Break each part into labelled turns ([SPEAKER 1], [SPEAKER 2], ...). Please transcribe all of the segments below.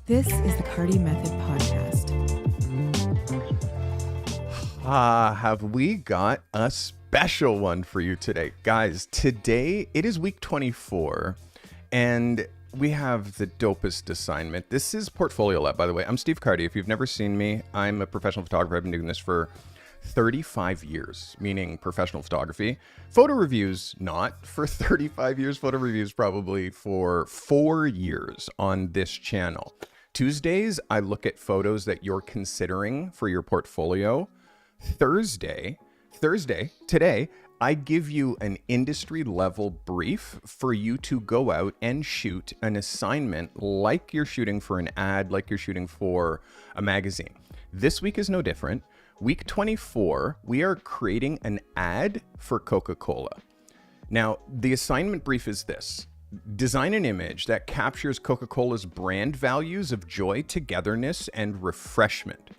[SPEAKER 1] This is the Carty Method Podcast.
[SPEAKER 2] Have we got a special one for you today? Guys, today it is week 24, and we have the dopest assignment. This is Portfolio Lab, by the way. I'm Steve Carty. If you've never seen me, I'm a professional photographer. I've been doing this for 35 years, meaning professional photography. Photo reviews, not for 35 years. Photo reviews probably for 4 years on this channel. Tuesdays, I look at photos that you're considering for your portfolio. Thursday, today, I give you an industry level brief for you to go out and shoot an assignment like you're shooting for an ad, like you're shooting for a magazine. This week is no different. Week 24, we are creating an ad for Coca-Cola. Now, the assignment brief is this. Design an image that captures Coca-Cola's brand values of joy, togetherness, and refreshment.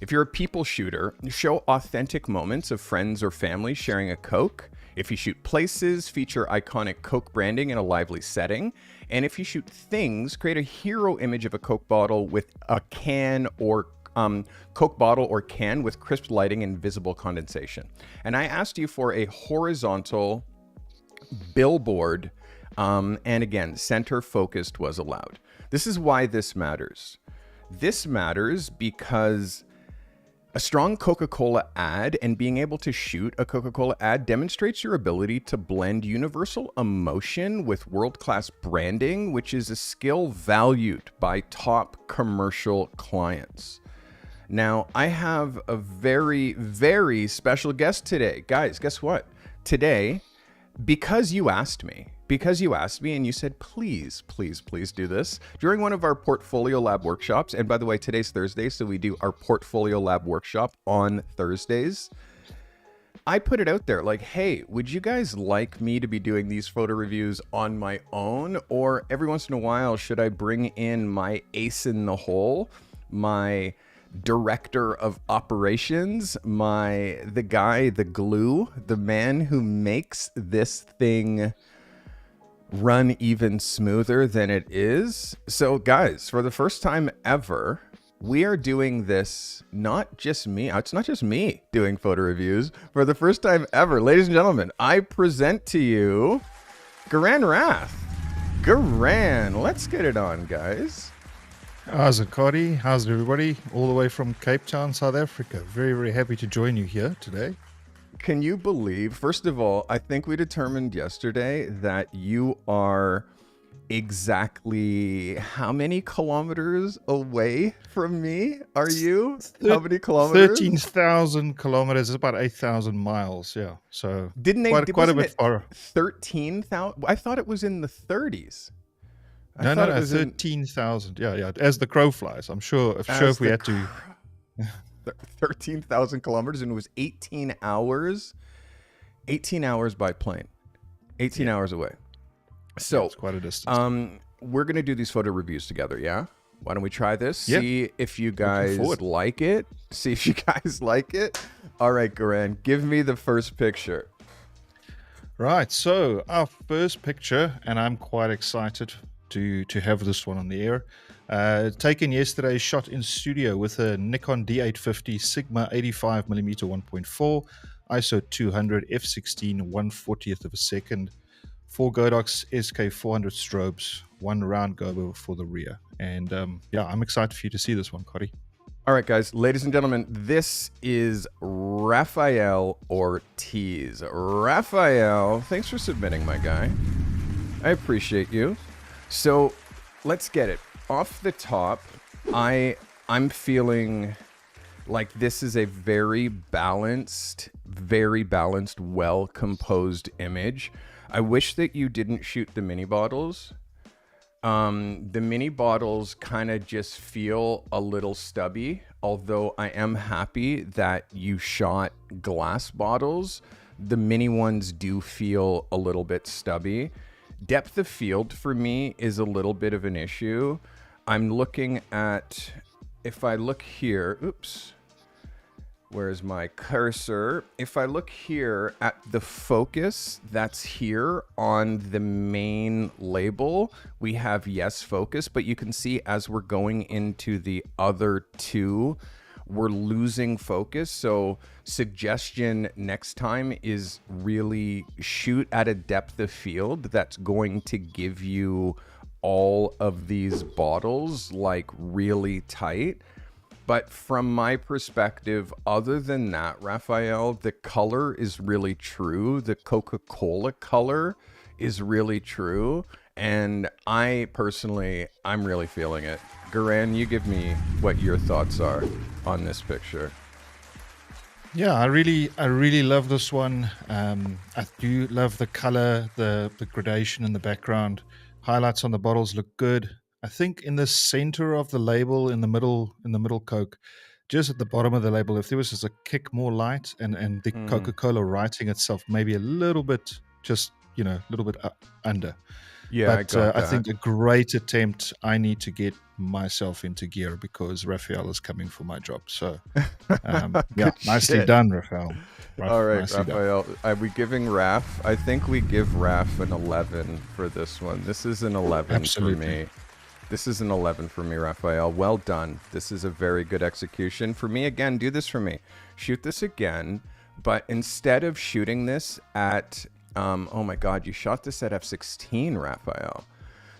[SPEAKER 2] If you're a people shooter, show authentic moments of friends or family sharing a Coke. If you shoot places, feature iconic Coke branding in a lively setting. And if you shoot things, create a hero image of a Coke bottle with a can or Coke bottle or can with crisp lighting and visible condensation. And I asked you for a horizontal billboard, and again, center focused was allowed. This is why this matters. This matters because a strong Coca-Cola ad and being able to shoot a Coca-Cola ad demonstrates your ability to blend universal emotion with world-class branding, which is a skill valued by top commercial clients. Now, I have a very, very special guest today. Guys, guess what? Today, because you asked me and you said, please do this during one of our Portfolio Lab workshops. And by the way, today's Thursday, so we do our Portfolio Lab workshop on Thursdays. I put it out there like, hey, would you guys like me to be doing these photo reviews on my own? Or every once in a while, should I bring in my ace in the hole, my director of operations, the guy, the glue, the man who makes this thing run even smoother than it is? So guys, for the first time ever, we are doing this, it's not just me doing photo reviews. For the first time ever, ladies and gentlemen, I present to you Garan Rath. Garan, let's get it on, guys.
[SPEAKER 3] How's it, Carty? How's it, everybody? All the way from Cape Town, South Africa. Very, very happy to join you here today.
[SPEAKER 2] Can you believe, first of all, I think we determined yesterday that you are exactly how many kilometers away from me are you? How many kilometers?
[SPEAKER 3] 13,000 kilometers is about 8,000 miles, yeah. So quite a bit far.
[SPEAKER 2] 13,000? I thought it was in the 30s.
[SPEAKER 3] No, 13,000. Yeah. As the crow flies. I'm sure if we had to.
[SPEAKER 2] 13,000 kilometers, and it was 18 hours. 18 hours by plane. 18 hours away. So
[SPEAKER 3] it's quite a distance.
[SPEAKER 2] We're gonna do these photo reviews together. Yeah. Why don't we try this?
[SPEAKER 3] Yeah.
[SPEAKER 2] See if you guys like it. All right, Garan, give me the first picture.
[SPEAKER 3] Right. So our first picture, and I'm quite excited to have this one on the air. Taken yesterday, shot in studio with a Nikon D850 Sigma 85mm 1.4, ISO 200, f16, 1/40th of a second, 4 Godox SK400 strobes, 1 round gobo for the rear. And I'm excited for you to see this one, Carty.
[SPEAKER 2] All right, guys, ladies and gentlemen, this is Rafael Ortiz. Rafael, thanks for submitting, my guy. I appreciate you. So let's get it. Off the top, I'm feeling like this is a very balanced, well-composed image. I wish that you didn't shoot the mini bottles. The mini bottles kind of just feel a little stubby, although I am happy that you shot glass bottles. The mini ones do feel a little bit stubby. Depth of field for me is a little bit of an issue. I'm looking at, if I look here, Where's my cursor? If I look here at the focus that's here on the main label, we have yes focus, but you can see as we're going into the other two, we're losing focus. So suggestion next time is really shoot at a depth of field that's going to give you all of these bottles like really tight. But from my perspective, other than that, Raphael, the color is really true. The Coca-Cola color is really true. And I'm really feeling it. Garan, you give me what your thoughts are on this picture.
[SPEAKER 3] Yeah, I really love this one. I do love the color, the gradation in the background. Highlights on the bottles look good. I think in the center of the label, in the middle Coke, just at the bottom of the label, if there was just a kick more light and the Coca-Cola writing itself maybe a little bit, just a little bit under.
[SPEAKER 2] Yeah,
[SPEAKER 3] but I think a great attempt. I need to get myself into gear because Raphael is coming for my job. So, nicely done, Raphael.
[SPEAKER 2] All right, Raphael. Are we giving Raph? I think we give Raph an 11 for this one. This is an 11 for me. This is an 11 for me, Raphael. Well done. This is a very good execution. For me, again, do this for me. Shoot this again, but instead of shooting this at, oh my God, you shot this at f16, Raphael.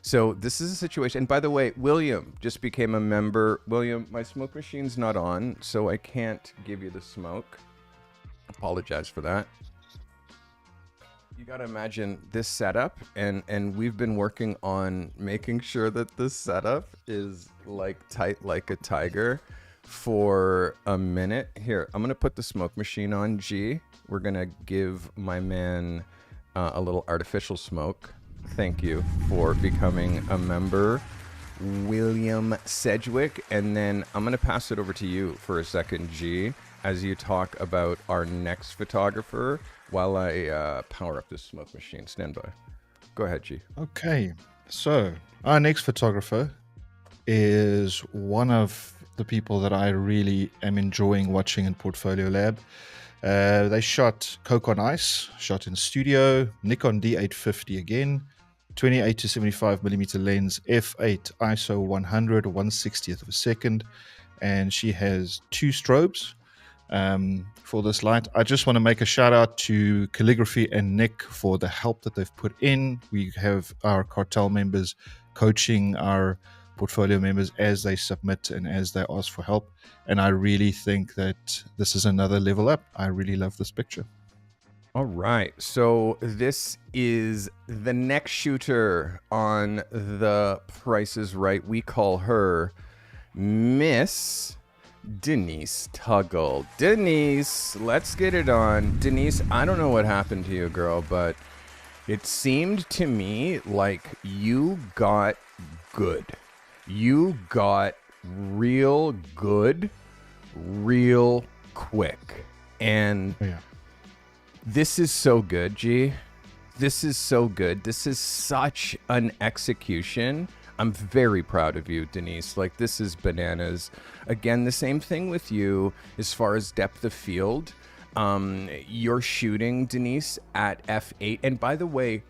[SPEAKER 2] So this is a situation. And by the way, William just became a member. William, my smoke machine's not on, so I can't give you the smoke. Apologize for that. You got to imagine this setup, and we've been working on making sure that this setup is like tight like a tiger for a minute. Here, I'm going to put the smoke machine on G. We're going to give my man a little artificial smoke. Thank you for becoming a member, William Sedgwick. And then I'm going to pass it over to you for a second, G, as you talk about our next photographer while I power up this smoke machine. Stand by. Go ahead, G.
[SPEAKER 3] Okay. So our next photographer is one of the people that I really am enjoying watching in Portfolio Lab. They shot Coke on Ice, shot in studio, Nikon D850 again, 28 to 75 millimeter lens, f8 ISO 100, 1/60th of a second, and she has 2 strobes for this light. I just want to make a shout out to Calligraphy and Nick for the help that they've put in. We have our cartel members coaching our portfolio members as they submit and as they ask for help, and I really think that this is another level up. I really love this picture.
[SPEAKER 2] All right, so this is the next shooter on the Price is Right. We call her Miss Denise Tuggle. Denise, let's get it on. Denise, I don't know what happened to you, girl, but it seemed to me like you got good. You got real good, real quick. And this is so good, G. This is so good. This is such an execution. I'm very proud of you, Denise. Like, this is bananas. Again, the same thing with you as far as depth of field. You're shooting, Denise, at f8. And by the way,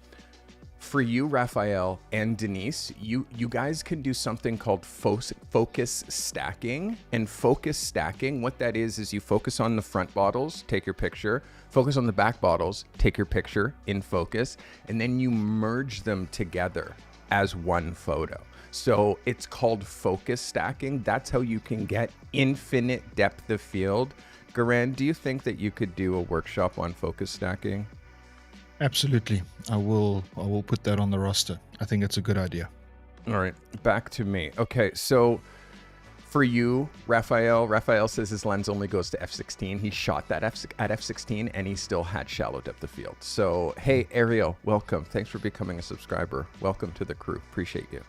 [SPEAKER 2] for you, Raphael and Denise, you guys can do something called focus stacking. And focus stacking, what that is you focus on the front bottles, take your picture, focus on the back bottles, take your picture in focus, and then you merge them together as one photo. So it's called focus stacking. That's how you can get infinite depth of field. Garan, do you think that you could do a workshop on focus stacking?
[SPEAKER 3] Absolutely. I will put that on the roster. I think it's a good idea.
[SPEAKER 2] All right, back to me. Okay, so for you, Raphael says his lens only goes to f16. He shot that at f16 and he still had shallow depth of field. So, hey, Ariel, welcome. Thanks for becoming a subscriber. Welcome to the crew. Appreciate you.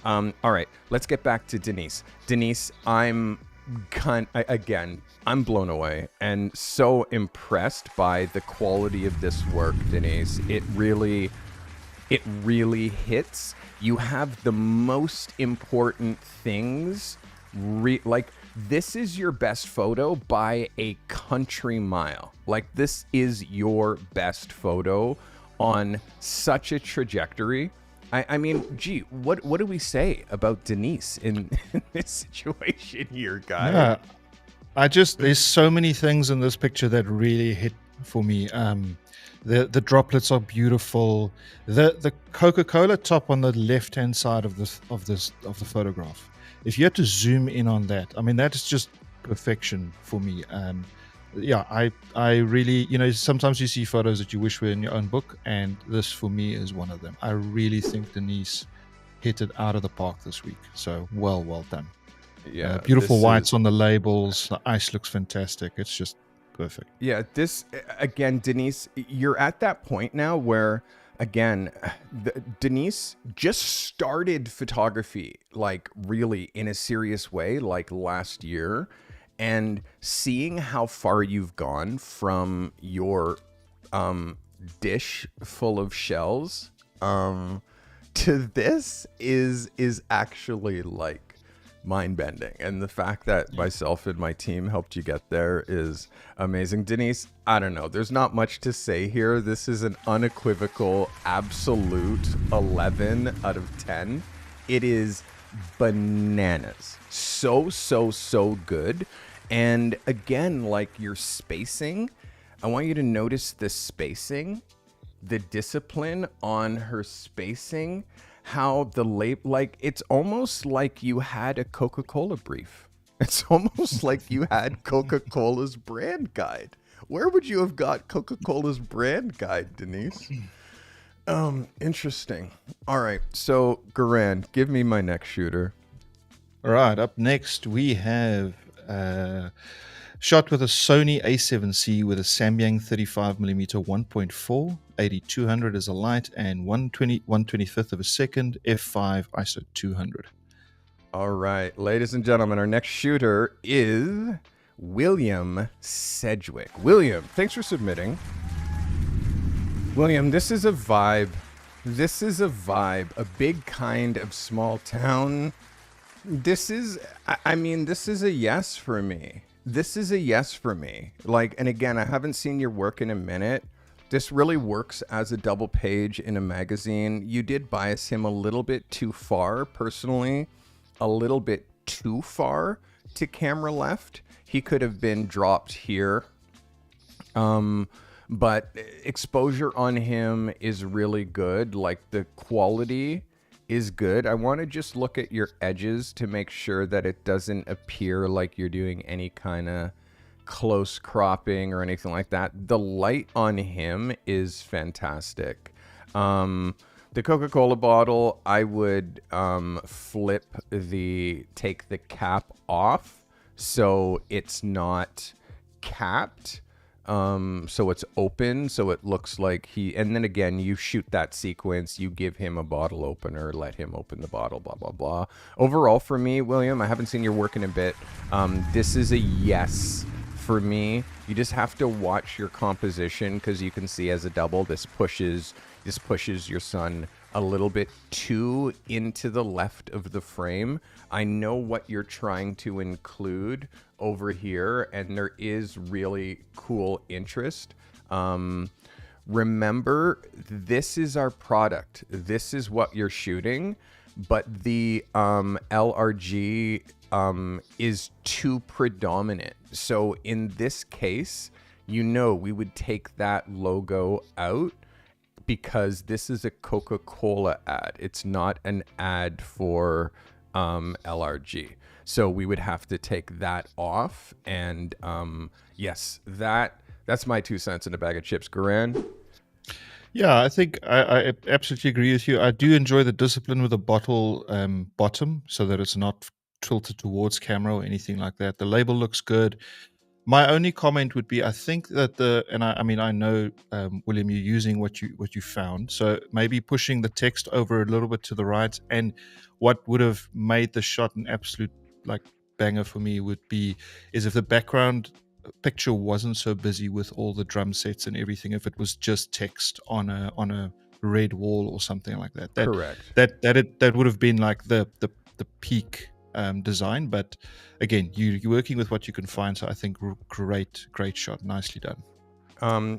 [SPEAKER 2] All right, let's get back to Denise. Denise, I'm blown away and so impressed by the quality of this work, Denise. It really hits. You have the most important things, like this is your best photo by a country mile. Like, this is your best photo on such a trajectory. I mean, gee, what do we say about Denise in this situation here, guys?
[SPEAKER 3] Yeah, there's so many things in this picture that really hit for me. The droplets are beautiful. The Coca-Cola top on the left-hand side of the photograph. If you had to zoom in on that, I mean, that is just perfection for me. Yeah, I really, sometimes you see photos that you wish were in your own book, and this for me is one of them. I really think Denise hit it out of the park this week. So well done.
[SPEAKER 2] Yeah,
[SPEAKER 3] beautiful whites on the labels. The ice looks fantastic. It's just perfect.
[SPEAKER 2] Yeah, this again, Denise, you're at that point now where, again, Denise just started photography, like, really in a serious way, like last year. And seeing how far you've gone from your dish full of shells to this is actually, like, mind-bending. And the fact that myself and my team helped you get there is amazing. Denise, I don't know. There's not much to say here. This is an unequivocal, absolute 11 out of 10. It is bananas. So good. And again, like, your spacing, I want you to notice the spacing, the discipline on her spacing, how the label, like, it's almost like you had a Coca-Cola brief. It's almost like you had Coca-Cola's brand guide. Where would you have got Coca-Cola's brand guide, Denise? Interesting. All right. So, Garan, give me my next shooter.
[SPEAKER 3] All right. Up next, we have shot with a Sony A7C with a Samyang 35mm 1.4, 8200 as a light, and 1/25th of a second, f5 ISO 200.
[SPEAKER 2] All right, ladies and gentlemen, our next shooter is William Sedgwick. William, thanks for submitting. William, this is a vibe. This is a vibe, a big kind of small town. This is, I mean, this is a yes for me. This is a yes for me. Like, and again, I haven't seen your work in a minute. This really works as a double page in a magazine. You did bias him a little bit too far, personally, a little bit too far to camera left. He could have been dropped here. But exposure on him is really good. Like, the quality is good. I want to just look at your edges to make sure that it doesn't appear like you're doing any kind of close cropping or anything like that. The light on him is fantastic. The Coca-Cola bottle, I would take the cap off so it's not capped. So it's open, so it looks like and then again, you shoot that sequence, you give him a bottle opener, let him open the bottle, blah, blah, blah. Overall, for me, William, I haven't seen your work in a bit. This is a yes for me. You just have to watch your composition, because you can see as a double, this pushes your son a little bit too into the left of the frame. I know what you're trying to include over here, and there is really cool interest. Remember, this is our product. This is what you're shooting, but the LRG is too predominant. So in this case, we would take that logo out, because this is a Coca-Cola ad. It's not an ad for LRG. So we would have to take that off. And yes, that's my 2 cents in a bag of chips. Garan?
[SPEAKER 3] Yeah, I think I absolutely agree with you. I do enjoy the discipline with the bottle bottom, so that it's not tilted towards camera or anything like that. The label looks good. My only comment would be, I think that I know, William, you're using what you found. So maybe pushing the text over a little bit to the right. And what would have made the shot an absolute, like, banger for me is if the background picture wasn't so busy with all the drum sets and everything. If it was just text on a red wall or something like that.
[SPEAKER 2] Correct.
[SPEAKER 3] That would have been like the peak design, but again, you're working with what you can find. So I think great shot, nicely done.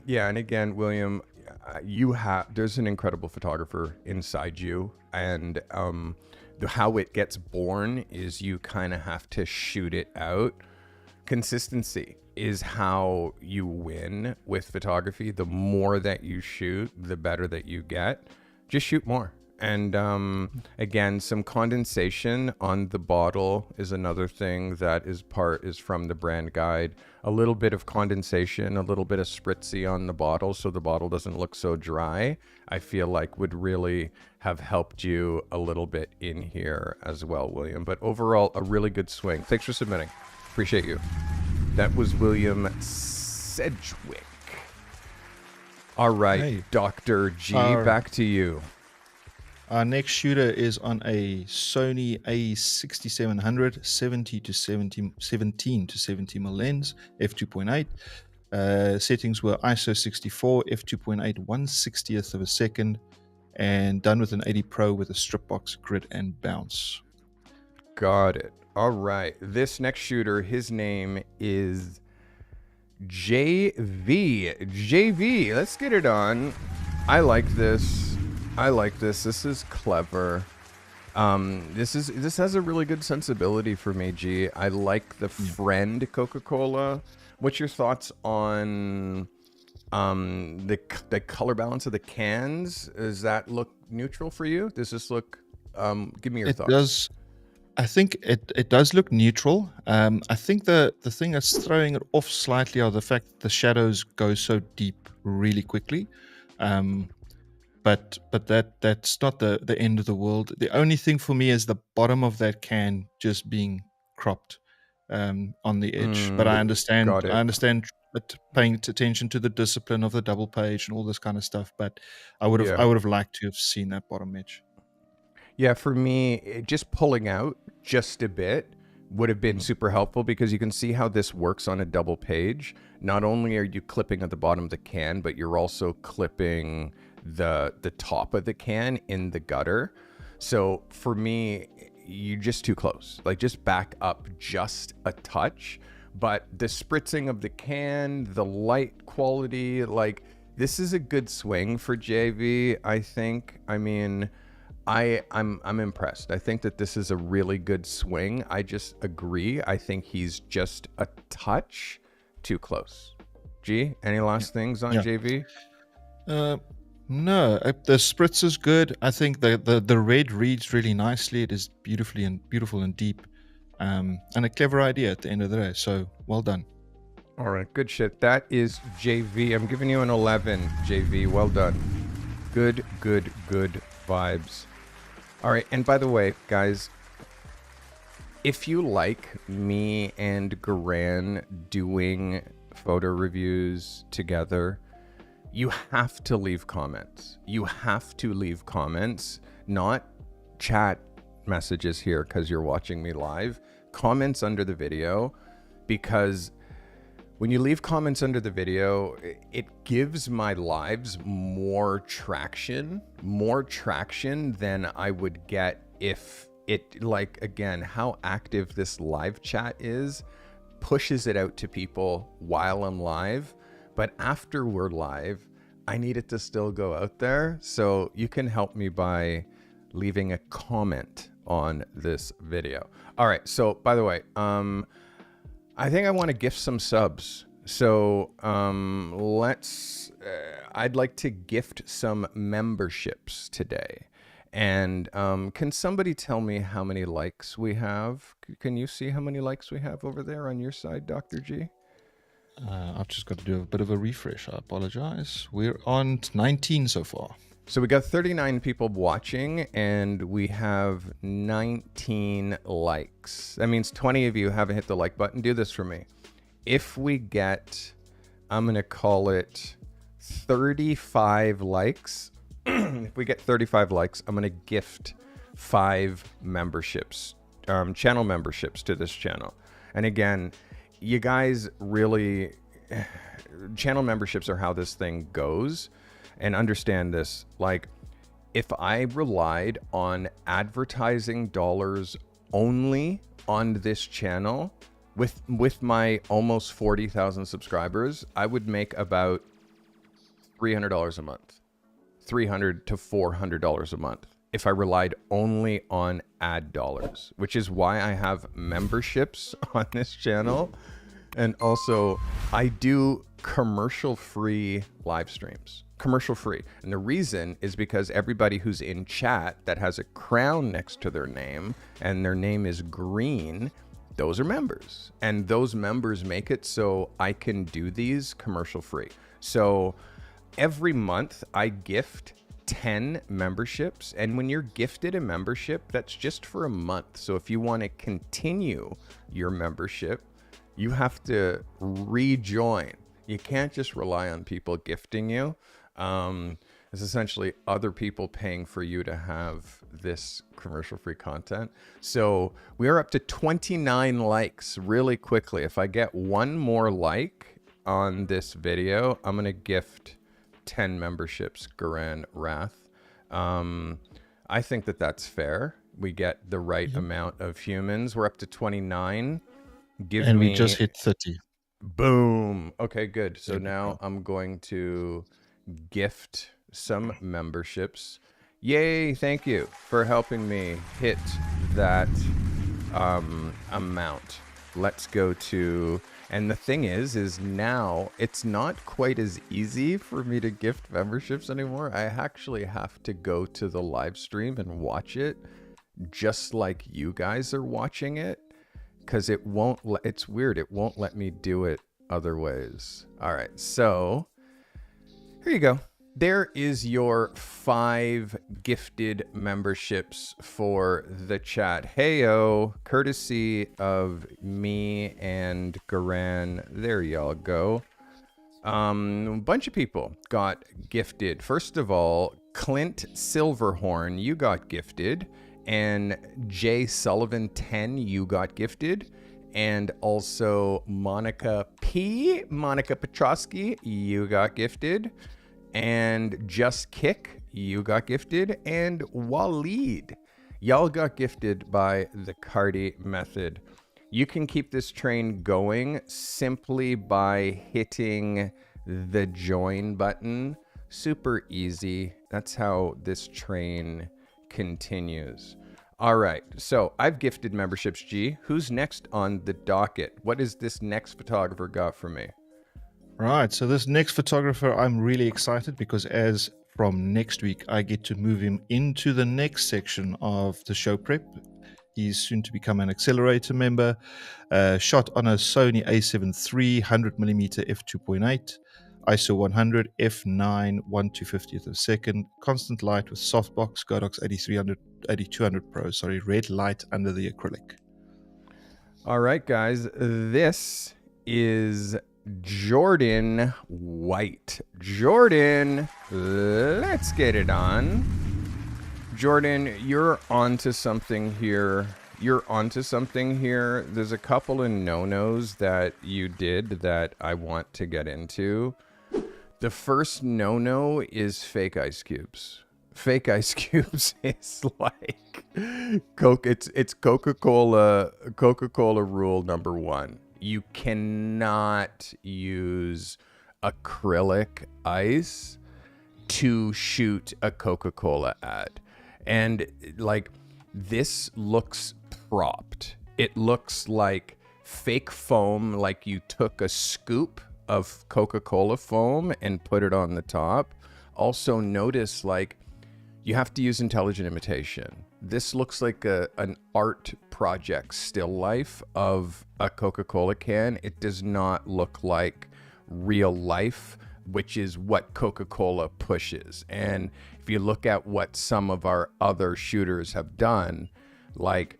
[SPEAKER 2] Yeah, and again, William, there's an incredible photographer inside you, and how it gets born is you kind of have to shoot it out. Consistency is how you win with photography. The more that you shoot, the better that you get. Just shoot more. And again, some condensation on the bottle is another thing that is from the brand guide. A little bit of condensation, a little bit of spritzy on the bottle so the bottle doesn't look so dry, I feel like would really have helped you a little bit in here as well, William. But overall, a really good swing. Thanks for submitting. Appreciate you. That was William Sedgwick. All right,
[SPEAKER 3] Hey.
[SPEAKER 2] Dr. G, back to you.
[SPEAKER 3] Our next shooter is on a Sony A6700 17 to 70 mm lens, f2.8. Settings were ISO 64, f2.8, 1/60th of a second, and done with an 80 Pro with a strip box, grid, and bounce.
[SPEAKER 2] Got it. All right. This next shooter, his name is JV. JV, let's get it on. I like this. This is clever. This has a really good sensibility for me, G. I like the friend Coca-Cola. What's your thoughts on the color balance of the cans? Does that look neutral for you? Does this look give me your thoughts.
[SPEAKER 3] I think it does look neutral. I think the thing that's throwing it off slightly are the fact that the shadows go so deep really quickly. But that's not the end of the world. The only thing for me is the bottom of that can just being cropped on the edge. But I understand paying attention to the discipline of the double page and all this kind of stuff. But I would have liked to have seen that bottom edge.
[SPEAKER 2] Yeah, for me, just pulling out just a bit would have been super helpful, because you can see how this works on a double page. Not only are you clipping at the bottom of the can, but you're also clipping the top of the can in the gutter. So for me, you're just too close. Like, just back up just a touch. But the spritzing of the can, the light quality, like, this is a good swing for JV, I think. I mean, I'm impressed. I think that this is a really good swing. I just agree. I think he's just a touch too close. G, any last things on JV?
[SPEAKER 3] No, the spritz is good. I think the red reads really nicely. It is beautiful and deep, and a clever idea at the end of the day. So well done.
[SPEAKER 2] All right, good shit. That is JV. I'm giving you an 11, JV. Well done. Good vibes. All right, and by the way, guys, if you like me and Garan doing photo reviews together, you have to leave comments. You have to leave comments, not chat messages here because you're watching me live. Comments under the video, because when you leave comments under the video, it gives my lives more traction than I would get if it, like, again, how active this live chat is pushes it out to people while I'm live. But after we're live, I need it to still go out there. So you can help me by leaving a comment on this video. All right. So by the way, I think I want to gift some subs. So I'd like to gift some memberships today. And can somebody tell me how many likes we have? Can you see how many likes we have over there on your side, Dr. G?
[SPEAKER 3] I've just got to do a bit of a refresh. I apologize. We're on 19 so far.
[SPEAKER 2] So we got 39 people watching and we have 19 likes. That means 20 of you haven't hit the like button. Do this for me. If we get, I'm going to call it 35 likes. If we get 35 likes, I'm going to gift 5 memberships, channel memberships to this channel. And again, you guys really, channel memberships are how this thing goes. And understand this, like, if I relied on advertising dollars only on this channel, with my almost 40,000 subscribers, I would make about $300 a month, $300 to $400 a month if I relied only on ad dollars, which is why I have memberships on this channel. And also I do commercial-free live streams, commercial-free. And the reason is because everybody who's in chat that has a crown next to their name and their name is green, those are members. And those members make it so I can do these commercial-free. So every month I gift 10 memberships, and when you're gifted a membership, that's just for a month. So if you want to continue your membership, you have to rejoin. You can't just rely on people gifting you. It's essentially other people paying for you to have this commercial-free content. So we are up to 29 likes really quickly. If I get one more like on this video, I'm gonna gift 10 memberships, Garan Wrath. I think that that's fair. We get the right amount of humans. We're up to 29.
[SPEAKER 3] And we just hit 30.
[SPEAKER 2] Boom. Okay, good. So now I'm going to gift some memberships. Yay, thank you for helping me hit that amount. Let's go to... And the thing is now it's not quite as easy for me to gift memberships anymore. I actually have to go to the live stream and watch it just like you guys are watching it, because it won't, it's weird. It won't let me do it other ways. All right. So here you go. There is your 5 gifted memberships for the chat. Heyo, courtesy of me and Garan. There y'all go. A bunch of people got gifted. First of all, Clint Silverhorn, you got gifted. And Jay Sullivan 10, you got gifted. And also Monica Petrosky, you got gifted. And Just Kick, you got gifted. And Waleed, y'all got gifted by the Carty method. You can keep this train going simply by hitting the join button. Super easy. That's how this train continues. All right, so I've gifted memberships, G. Who's next on the docket? What is this next photographer got for me?
[SPEAKER 3] Right, so this next photographer, I'm really excited because as from next week, I get to move him into the next section of the show prep. He's soon to become an accelerator member. Shot on a Sony a7 III 100mm f2.8, ISO 100, f9, 1/250th of a second, constant light with softbox, Godox 8200 Pro, red light under the acrylic.
[SPEAKER 2] All right, guys, this is Jordan White. Jordan, let's get it on. Jordan, you're onto something here. There's a couple of no-nos that you did that I want to get into. The first no-no is fake ice cubes. Fake ice cubes is like it's Coca-Cola rule number 1. You cannot use acrylic ice to shoot a Coca-Cola ad. And like, this looks propped. It looks like fake foam, like you took a scoop of Coca-Cola foam and put it on the top. Also notice, like, you have to use intelligent imitation. This looks like an art project still life of a Coca-Cola can. It does not look like real life, which is what Coca-Cola pushes. And if you look at what some of our other shooters have done, like,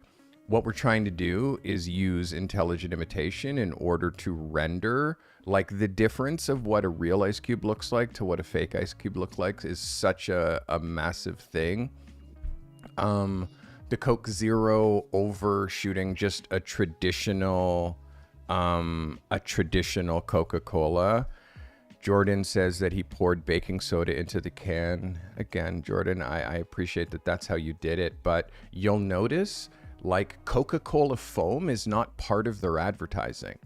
[SPEAKER 2] what we're trying to do is use intelligent imitation in order to render, like, the difference of what a real ice cube looks like to what a fake ice cube looks like is such a massive thing. The Coke Zero overshooting just a traditional Coca-Cola. Jordan says that he poured baking soda into the can. Again, Jordan, I appreciate that that's how you did it, but you'll notice like Coca-Cola foam is not part of their advertising.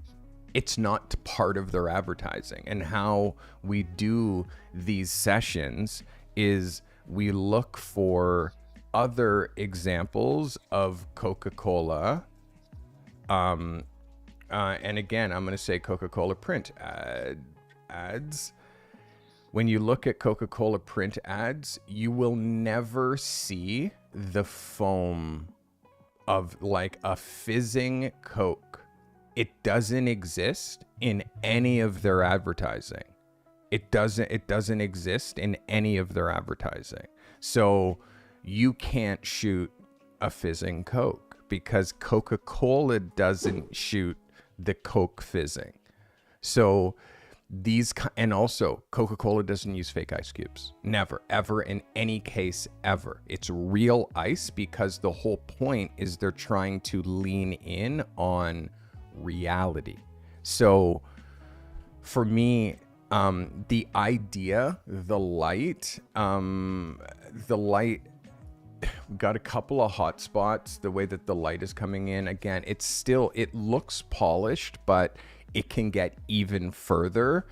[SPEAKER 2] It's not part of their advertising. And how we do these sessions is we look for other examples of Coca-Cola. And again, I'm going to say Coca-Cola print ads. When you look at Coca-Cola print ads, you will never see the foam of like a fizzing Coke. It doesn't exist in any of their advertising. It doesn't exist in any of their advertising. So you can't shoot a fizzing Coke because Coca-Cola doesn't shoot the Coke fizzing. So and also Coca-Cola doesn't use fake ice cubes. Never, ever, in any case, ever. It's real ice because the whole point is they're trying to lean in on reality. So for me, the idea, the light, got a couple of hot spots, the way that the light is coming in. Again, it looks polished, but it can get even further.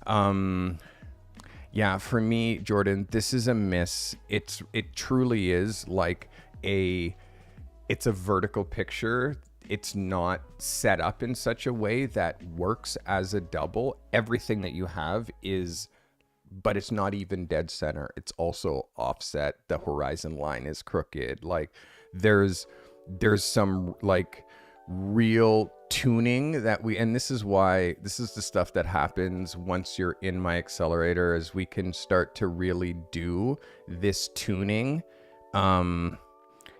[SPEAKER 2] Yeah, for me, Jordan, this is a miss. It truly is like it's a vertical picture. It's not set up in such a way that works as a double. Everything that you have but it's not even dead center. It's also offset. The horizon line is crooked. Like there's some like real tuning that and this is the stuff that happens once you're in my accelerator, is we can start to really do this tuning.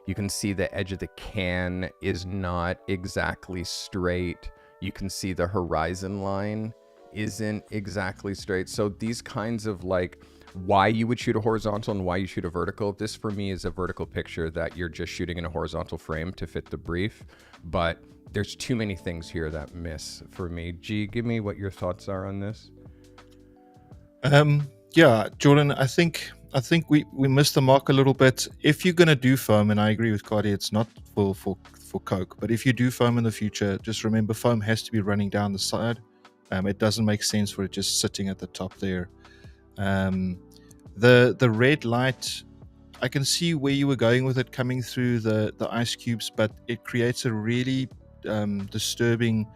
[SPEAKER 2] You can see the edge of the can is not exactly straight. You can see the horizon line isn't exactly straight. So these kinds of like why you would shoot a horizontal and why you shoot a vertical, this for me is a vertical picture that you're just shooting in a horizontal frame to fit the brief. But there's too many things here that miss for me. G, give me what your thoughts are on this.
[SPEAKER 3] Yeah, Jordan, I think we missed the mark a little bit. If you're going to do foam, and I agree with Carty, it's not for Coke, but if you do foam in the future, just remember foam has to be running down the side. It doesn't make sense for it just sitting at the top there. The red light, I can see where you were going with it coming through the ice cubes, but it creates a really disturbing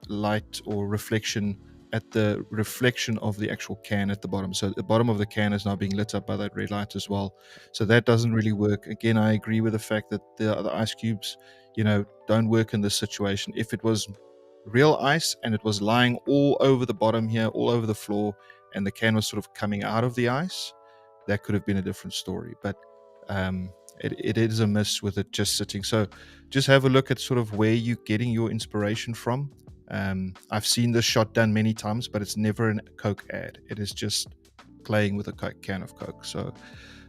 [SPEAKER 3] light or reflection at the reflection of the actual can at the bottom. So the bottom of the can is now being lit up by that red light as well. So that doesn't really work. Again, I agree with the fact that the ice cubes, don't work in this situation. If it was real ice and it was lying all over the bottom here, all over the floor, and the can was sort of coming out of the ice, that could have been a different story. But it is a miss with it just sitting. So just have a look at sort of where you're getting your inspiration from. I've seen this shot done many times, but it's never a Coke ad. It is just playing with a can of Coke. So,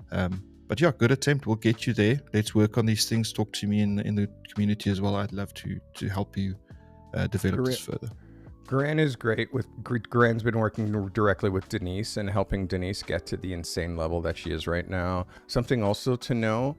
[SPEAKER 3] but yeah, good attempt. We'll get you there. Let's work on these things. Talk to me in the community as well. I'd love to help you develop this further.
[SPEAKER 2] Gran is great. Gran's been working directly with Denise and helping Denise get to the insane level that she is right now. Something also to know,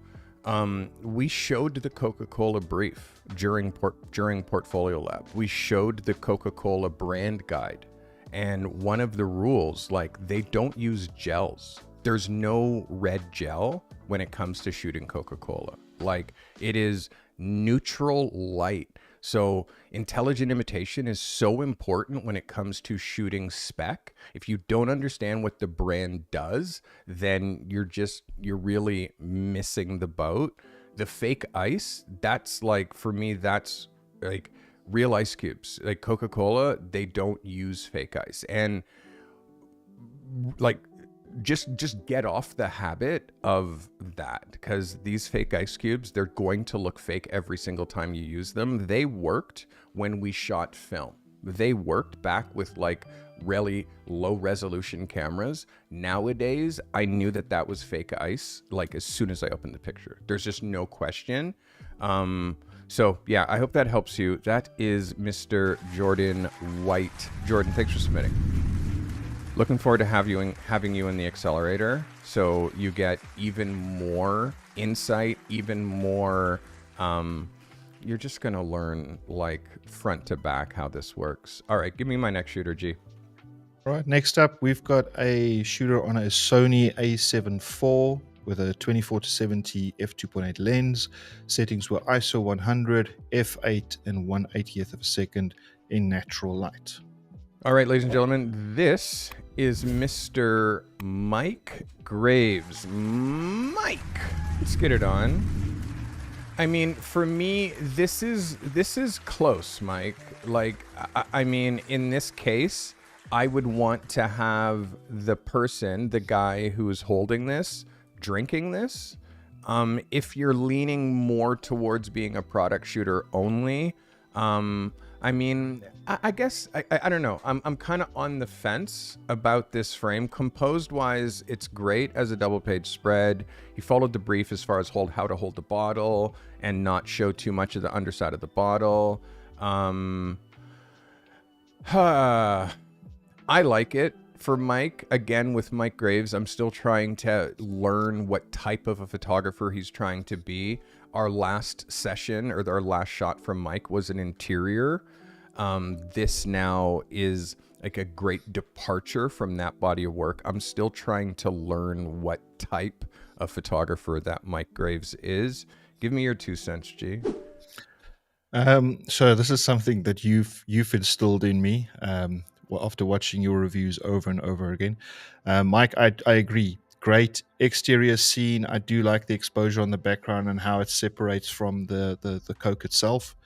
[SPEAKER 2] we showed the Coca-Cola brief during Portfolio Lab. We showed the Coca-Cola brand guide, and one of the rules, like, they don't use gels. There's no red gel when it comes to shooting Coca-Cola. Like, it is neutral light. So intelligent imitation is so important when it comes to shooting spec. If you don't understand what the brand does, then you're really missing the boat. The fake ice, that's like, for me, that's like real ice cubes. Like Coca-Cola, they don't use fake ice. And like, just get off the habit of that, because these fake ice cubes, they're going to look fake every single time you use them. They worked when we shot film. They worked back with like really low resolution cameras. Nowadays, I knew that was fake ice like as soon as I opened the picture. There's just no question. So yeah, I hope that helps you. That is Mr. Jordan White. Jordan, thanks for submitting. Looking forward to having you in the accelerator, so you get even more insight, even more You're just going to learn like front to back how this works. All right, give me my next shooter, G.
[SPEAKER 3] All right, next up, we've got a shooter on a Sony a7 IV with a 24-70 f2.8 lens. Settings were ISO 100, f8, and 1/80th of a second in natural light.
[SPEAKER 2] All right, ladies and gentlemen, this is Mr. Mike Graves. Mike, let's get it on. I mean, for me, this is close, Mike. Like, I mean, in this case, I would want to have the person, the guy who's holding this, drinking this. If you're leaning more towards being a product shooter only, I mean, I guess, I don't know. I'm kind of on the fence about this frame. Composed wise, it's great as a double page spread. He followed the brief as far as how to hold the bottle and not show too much of the underside of the bottle. I like it. For Mike, again, with Mike Graves, I'm still trying to learn what type of a photographer he's trying to be. Our last session or our last shot from Mike was an interior. This now is like a great departure from that body of work. I'm still trying to learn what type of photographer that Mike Graves is. Give me your 2 cents, G.
[SPEAKER 3] So this is something that you've instilled in me after watching your reviews over and over again. Mike, I agree. Great exterior scene. I do like the exposure on the background and how it separates from the Coke itself.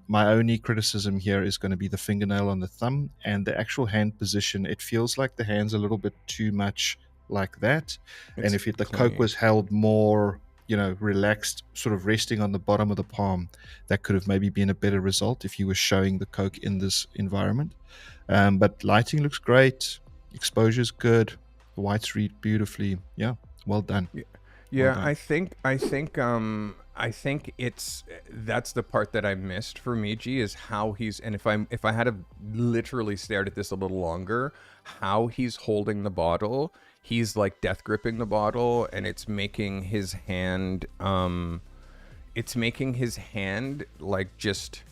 [SPEAKER 3] My only criticism here is going to be the fingernail on the thumb and the actual hand position. It feels like the hand's a little bit too much like that. And if the Coke was held more, relaxed, sort of resting on the bottom of the palm, that could have maybe been a better result if you were showing the Coke in this environment. But lighting looks great. Exposure's good. The whites read beautifully. Yeah, well done.
[SPEAKER 2] Yeah,
[SPEAKER 3] well done.
[SPEAKER 2] I think that's the part that I missed for me, G, is how he's, and if I had literally stared at this a little longer, how he's holding the bottle. He's like death gripping the bottle, and it's making his hand like just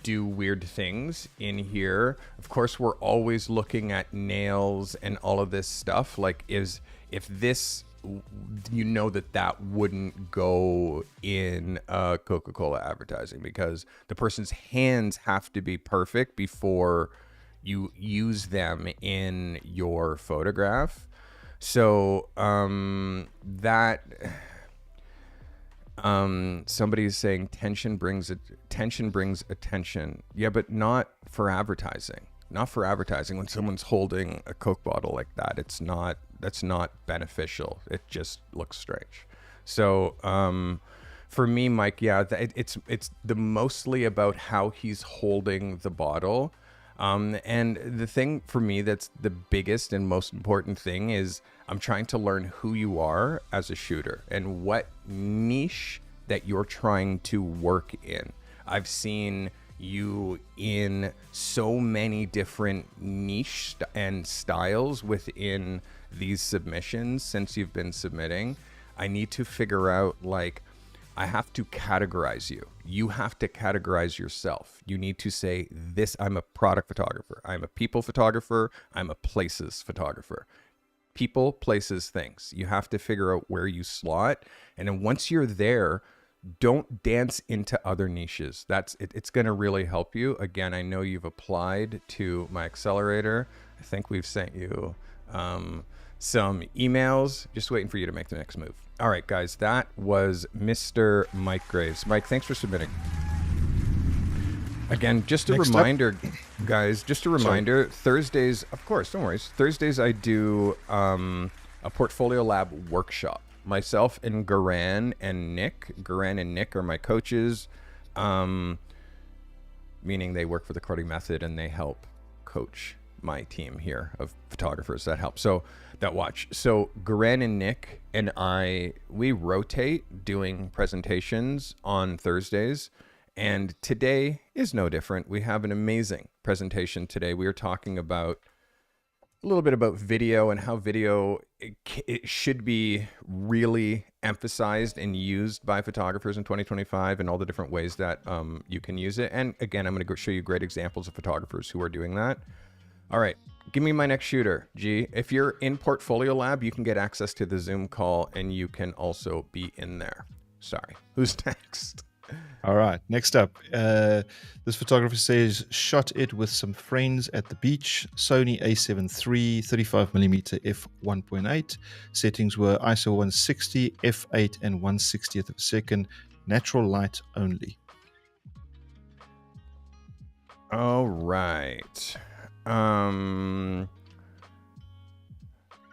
[SPEAKER 2] do weird things in here. Of course, we're always looking at nails and all of this stuff. Like, if this, that wouldn't go in Coca-Cola advertising, because the person's hands have to be perfect before you use them in your photograph. So somebody's saying tension brings attention. Yeah, but not for advertising. Not for advertising. When someone's holding a Coke bottle like that, that's not beneficial. It just looks strange. So for me, Mike, yeah, it's the mostly about how he's holding the bottle. And the thing for me that's the biggest and most important thing is I'm trying to learn who you are as a shooter and what niche that you're trying to work in. I've seen you in so many different niche and styles within these submissions since you've been submitting. I need to figure out, like, I have to categorize you. You have to categorize yourself. You need to say, this, I'm a product photographer. I'm a people photographer. I'm a places photographer. People, places, things. You have to figure out where you slot. And then once you're there, don't dance into other niches. It's going to really help you. Again, I know you've applied to my accelerator. I think we've sent you some emails. Just waiting for you to make the next move. All right, guys, that was Mr. Mike Graves. Mike, thanks for submitting. Again, just a reminder, guys, Thursdays, of course, don't worry. Thursdays, I do a Portfolio Lab workshop. Myself and Garan and Nick. Garan and Nick are my coaches, meaning they work for the Carty method and they help coach my team here of photographers that help. So Garan and Nick and I, we rotate doing presentations on Thursdays. And today is no different. We have an amazing presentation today. We are talking about a little bit about video and how video it should be really emphasized and used by photographers in 2025 and all the different ways that you can use it. And again, I'm going to go show you great examples of photographers who are doing that. All right, give me my next shooter, G. If you're in Portfolio Lab, you can get access to the Zoom call and you can also be in there. Sorry, who's next?
[SPEAKER 3] All right, next up, this photographer says, shot it with some friends at the beach, Sony a7 III, 35mm f1.8. Settings were ISO 160, f8 and 1/60th of a second, natural light only.
[SPEAKER 2] All right.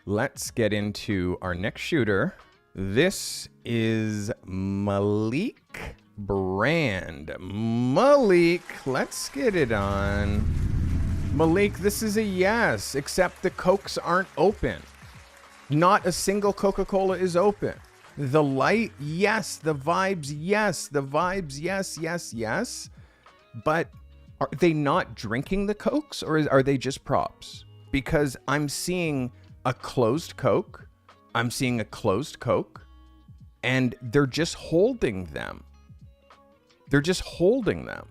[SPEAKER 2] Let's get into our next shooter. This is Malik Brand. Malik, let's get it on. Malik, this is a yes, except the Cokes aren't open. Not a single Coca-Cola is open. The light, yes. The vibes, yes. The vibes, yes. But are they not drinking the Cokes, or are they just props? Because I'm seeing a closed Coke, I'm seeing a closed Coke, and they're just holding them. They're just holding them.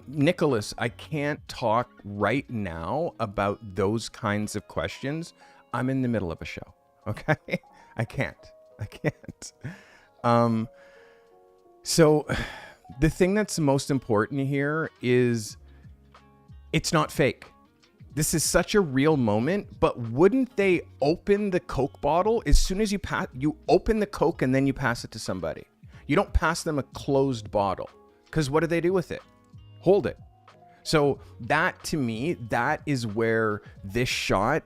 [SPEAKER 2] Nicholas, I can't talk right now about those kinds of questions. I'm in the middle of a show, okay? I can't. So the thing that's most important here is it's not fake. This is such a real moment, but wouldn't they open the Coke bottle as soon as you open the Coke and then you pass it to somebody? You don't pass them a closed bottle, because what do they do with it? Hold it. So that, to me, that is where this shot,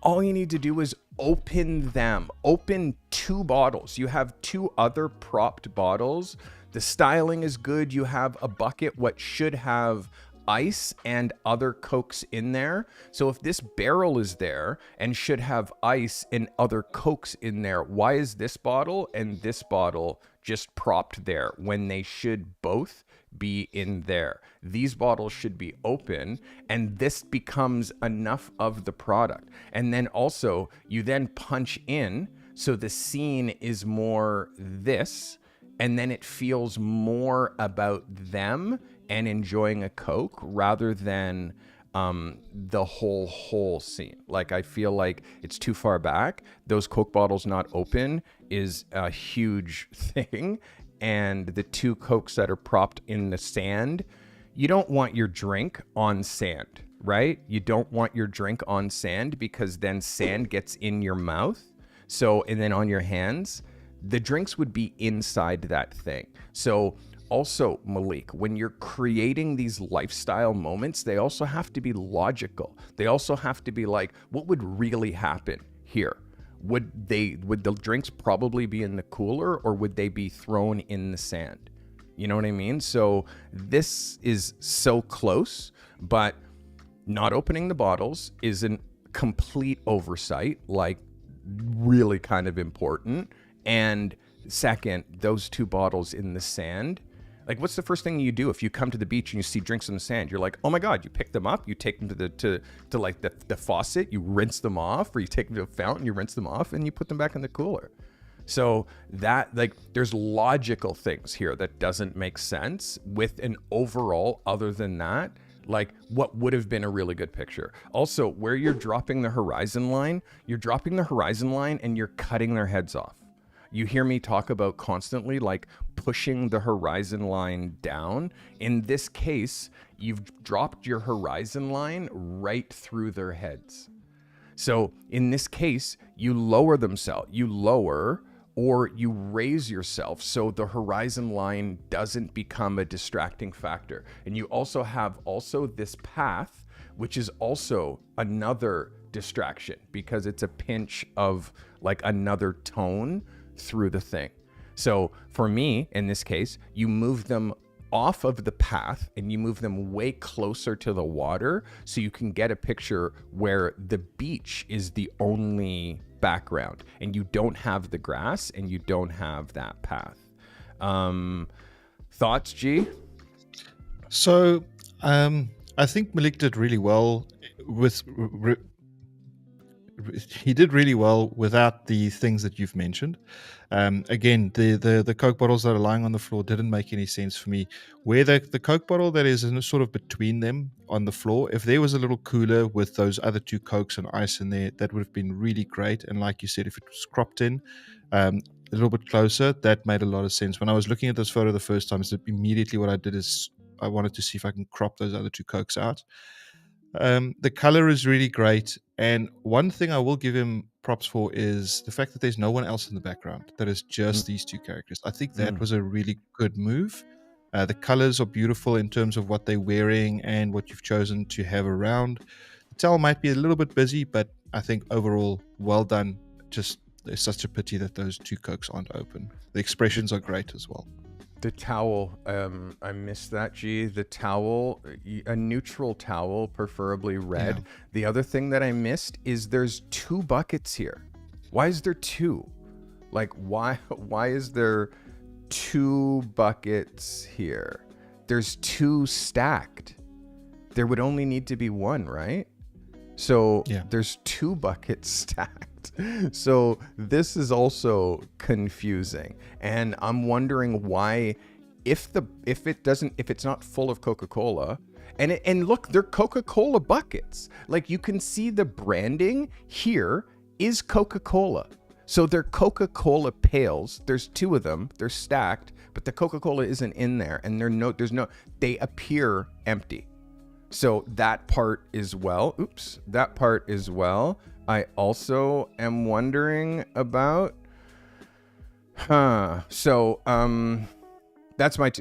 [SPEAKER 2] all you need to do is open them. Open two bottles. You have two other propped bottles. The styling is good. You have a bucket what should have ice and other Cokes in there. So if this barrel is there and should have ice and other Cokes in there, why is this bottle and this bottle just propped there when they should both be in there? These bottles should be open, and this becomes enough of the product. And then also you then punch in, so the scene is more this, and then it feels more about them and enjoying a Coke rather than the whole scene. Like, I feel like it's too far back. Those Coke bottles not open is a huge thing. And the two Cokes that are propped in the sand, you don't want your drink on sand, right? You don't want your drink on sand, because then sand gets in your mouth. So, and then on your hands, the drinks would be inside that thing. So also, Malik, when you're creating these lifestyle moments, they also have to be logical. They also have to be like, what would really happen here? Would the drinks probably be in the cooler, or would they be thrown in the sand? You know what I mean? So this is so close, but not opening the bottles is a complete oversight, like really kind of important. And second, those two bottles in the sand, like, what's the first thing you do if you come to the beach and you see drinks in the sand? You're like, oh my God, you pick them up, you take them to the faucet, you rinse them off, or you take them to a fountain, you rinse them off, and you put them back in the cooler. So that, like, there's logical things here that doesn't make sense with an overall, other than that, like, what would have been a really good picture. Also, where you're dropping the horizon line, and you're cutting their heads off. You hear me talk about constantly, like, pushing the horizon line down. In this case, you've dropped your horizon line right through their heads. So in this case, you lower or you raise yourself so the horizon line doesn't become a distracting factor. And you also have this path, which is also another distraction, because it's a pinch of like another tone through the thing. So for me, in this case, you move them off of the path and you move them way closer to the water, so you can get a picture where the beach is the only background and you don't have the grass and you don't have that path. Thoughts, G?
[SPEAKER 3] So I think Malik did really well he did really well without the things that you've mentioned. Again, the Coke bottles that are lying on the floor didn't make any sense for me. Where the Coke bottle that is in sort of between them on the floor, if there was a little cooler with those other two Cokes and ice in there, that would have been really great. And like you said, if it was cropped in a little bit closer, that made a lot of sense. When I was looking at this photo the first time, immediately what I did is I wanted to see if I can crop those other two Cokes out. The color is really great, and one thing I will give him props for is the fact that there's no one else in the background. That is just these two characters. I think that was a really good move. The colors are beautiful in terms of what they're wearing and what you've chosen to have around. The towel might be a little bit busy, but I think overall, well done. Just it's such a pity that those two Cokes aren't open. The expressions are great as well.
[SPEAKER 2] The towel, I missed that, G. The towel, a neutral towel, preferably red. Yeah. The other thing that I missed is there's two buckets here. Why is there two? Like, why is there two buckets here? There's two stacked. There would only need to be one, right? So there's two buckets stacked. So this is also confusing, and I'm wondering why, if it's not full of Coca-Cola, and look, they're Coca-Cola buckets. Like, you can see the branding here is Coca-Cola. So they're Coca-Cola pails. There's two of them. They're stacked, but the Coca-Cola isn't in there, and they appear empty. So that part as well. I also am wondering about. So that's my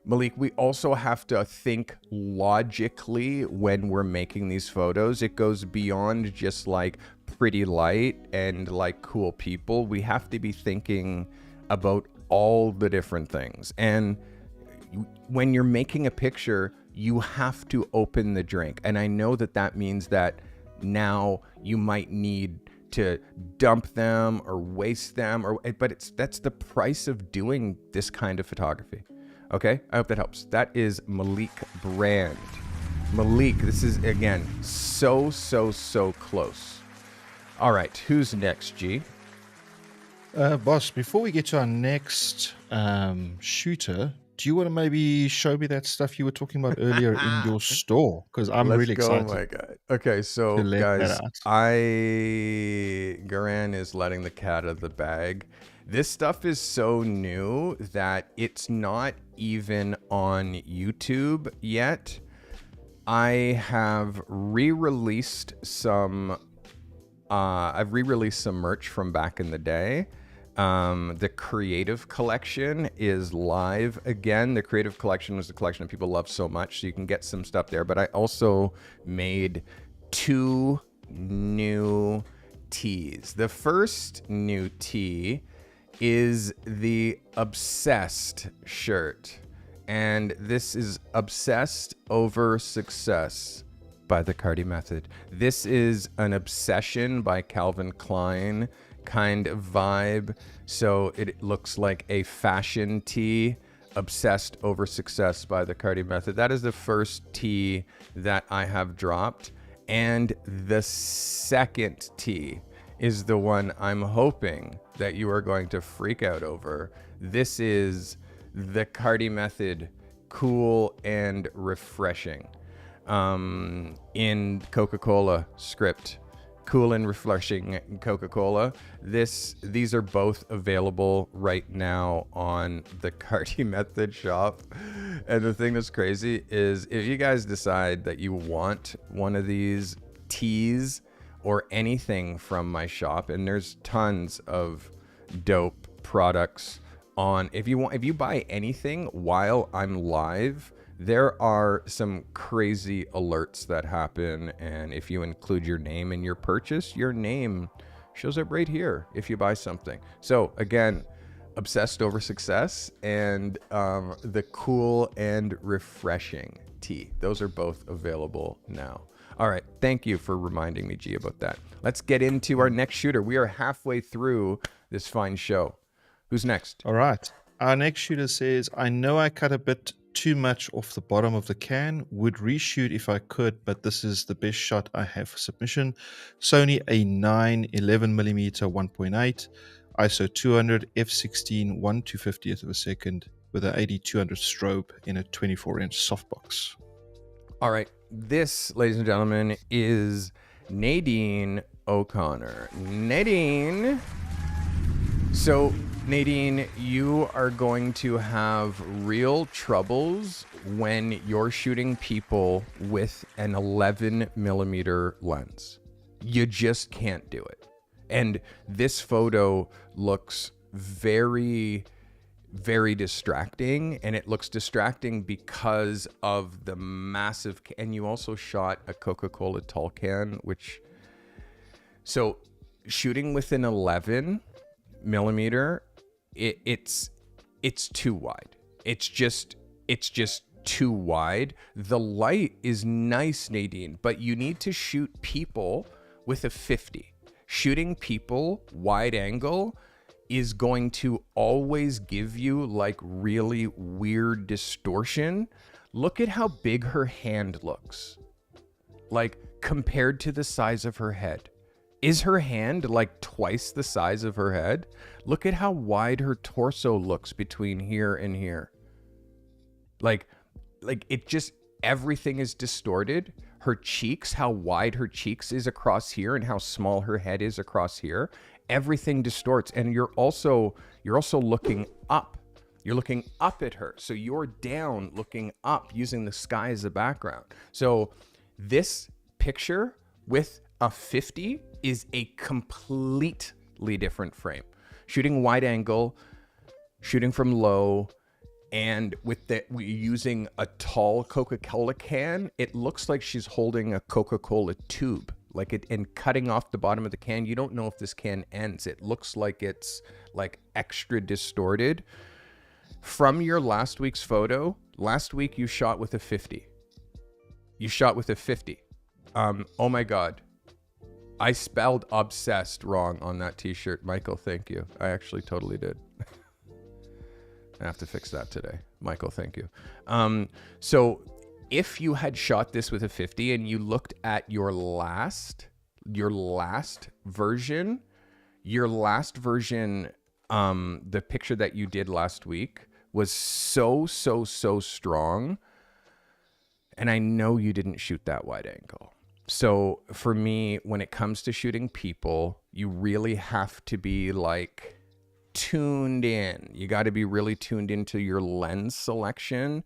[SPEAKER 2] Malik. We also have to think logically when we're making these photos. It goes beyond just like pretty light and like cool people. We have to be thinking about all the different things. And when you're making a picture, you have to open the drink. And I know that means that now you might need to dump them or waste them, but that's the price of doing this kind of photography. Okay, I hope that helps. That is Malik Brand. Malik, this is again so close. All right, who's next, G?
[SPEAKER 3] Boss, before we get to our next shooter, do you want to maybe show me that stuff you were talking about earlier in your store? Because I'm really excited.
[SPEAKER 2] Oh my God. Okay, so guys, Garan is letting the cat out of the bag. This stuff is so new that it's not even on YouTube yet. I have re-released some merch from back in the day. The Creative Collection is live again. The Creative Collection was the collection that people love so much, so you can get some stuff there. But I also made two new tees. The first new tee is the Obsessed shirt. And this is Obsessed Over Success by the Carty Method. This is an obsession by Calvin Klein kind of vibe. So it looks like a fashion tee, Obsessed Over Success by the Carty Method. That is the first tee that I have dropped. And the second tee is the one I'm hoping that you are going to freak out over. This is the Carty Method Cool and Refreshing. In Coca-Cola script. Cool and Refreshing Coca-Cola. These are both available right now on the Carty Method shop. And the thing that's crazy is if you guys decide that you want one of these tees or anything from my shop, and there's tons of dope products on. If you buy anything while I'm live, there are some crazy alerts that happen, and if you include your name in your purchase, your name shows up right here if you buy something. So again, Obsessed Over Success and the Cool and Refreshing tee. Those are both available now. All right, thank you for reminding me, G, about that. Let's get into our next shooter. We are halfway through this fine show. Who's next?
[SPEAKER 3] All right. Our next shooter says, I know I cut a bit too much off the bottom of the can. Would reshoot if I could, but this is the best shot I have for submission. Sony A9 11mm 1.8, ISO 200, f16 1/250th of a second with an 8200 strobe in a 24-inch softbox.
[SPEAKER 2] All right. This, ladies and gentlemen, is Nadine O'Connor. Nadine. So, Nadine, you are going to have real troubles when you're shooting people with an 11mm lens. You just can't do it. And this photo looks very, very distracting, and it looks distracting because of the massive, and you also shot a Coca-Cola tall can, which, so shooting with an 11mm, it's too wide. It's just too wide. The light is nice, Nadine, but you need to shoot people with a 50. Shooting people wide angle is going to always give you like really weird distortion. Look at how big her hand looks, like compared to the size of her head. Is her hand like twice the size of her head? Look at how wide her torso looks between here and here. Like it just, everything is distorted. Her cheeks, how wide her cheeks is across here and how small her head is across here. Everything distorts. And you're also looking up. You're looking up at her. So you're down looking up using the sky as a background. So this picture with a 50 is a completely different frame. Shooting wide angle, shooting from low, and with using a tall Coca-Cola can, it looks like she's holding a Coca-Cola tube, like it, and cutting off the bottom of the can. You don't know if this can ends. It looks like it's like extra distorted. From your last week's photo, last week you shot with a 50. You shot with a 50. Oh my God. I spelled obsessed wrong on that t-shirt. Michael, thank you. I actually totally did. I have to fix that today. Michael, thank you. So if you had shot this with a 50 and you looked at your last version, the picture that you did last week was so strong. And I know you didn't shoot that wide angle. So for me, when it comes to shooting people, you really have to be like tuned in. You got to be really tuned into your lens selection,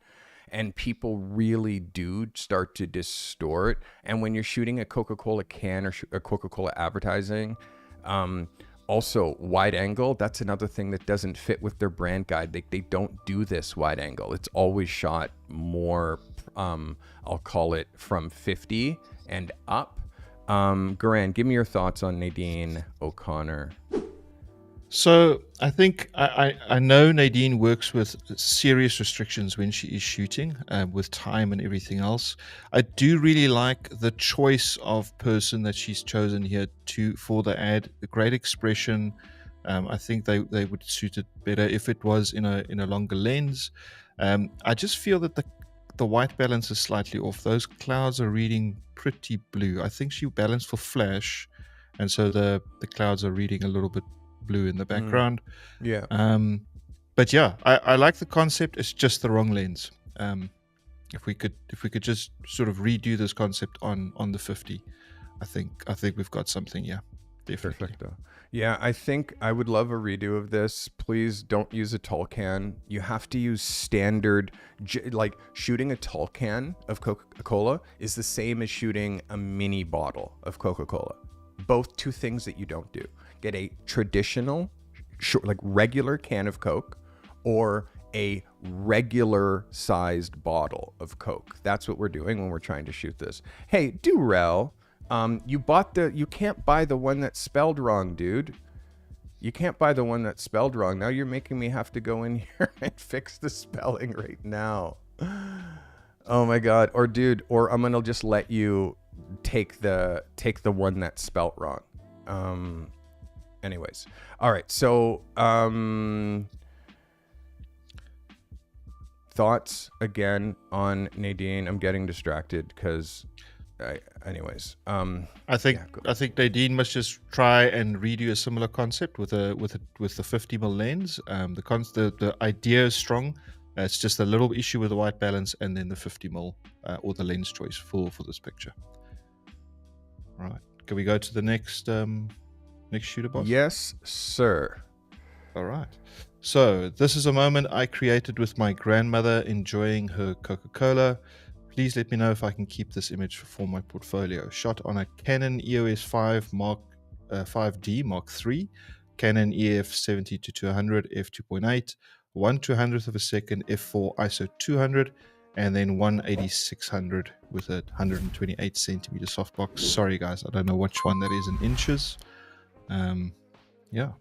[SPEAKER 2] and people really do start to distort. And when you're shooting a Coca-Cola can or a Coca-Cola advertising, also wide angle, that's another thing that doesn't fit with their brand guide. They don't do this wide angle. It's always shot more, I'll call it from 50 and up. Garan, give me your thoughts on Nadine O'Connor.
[SPEAKER 3] So I think I know Nadine works with serious restrictions when she is shooting, with time and everything else. I do really like the choice of person that she's chosen here for the ad. A great expression. I think they would suit it better if it was in a longer lens. I just feel that the white balance is slightly off. Those clouds are reading pretty blue. I think she balanced for flash, and so the clouds are reading a little bit blue in the background.
[SPEAKER 2] Yeah.
[SPEAKER 3] But yeah, I like the concept. It's just the wrong lens. If we could just sort of redo this concept on the 50, I think we've got something. Yeah, definitely.
[SPEAKER 2] Perfecto. Yeah, I think I would love a redo of this. Please don't use a tall can. You have to use standard, like shooting a tall can of Coca-Cola is the same as shooting a mini bottle of Coca-Cola. Both two things that you don't do. Get a traditional, like regular can of Coke, or a regular sized bottle of Coke. That's what we're doing when we're trying to shoot this. Hey, Durrell, you can't buy the one that's spelled wrong, dude. You can't buy the one that's spelled wrong. Now you're making me have to go in here and fix the spelling right now. Oh my God. Or dude, or I'm gonna just let you take the one that's spelt wrong. Anyways. All right. So, thoughts again on Nadine? I'm getting distracted because, anyways.
[SPEAKER 3] I think Nadine must just try and redo a similar concept with the 50mm lens. The idea is strong. It's just a little issue with the white balance and then the 50mm or the lens choice for this picture. All right. Can we go to the next shooter, boss?
[SPEAKER 2] Yes, sir.
[SPEAKER 3] All right. So this is a moment I created with my grandmother enjoying her Coca-Cola. Please let me know if I can keep this image for my portfolio. Shot on a Canon EOS 5D Mark III, Canon EF 70-200 f2.8, 1/200th of a second f4 ISO 200, and then 1/8600 with a 128 centimeter softbox. Sorry guys, I don't know which one that is in inches. Yeah.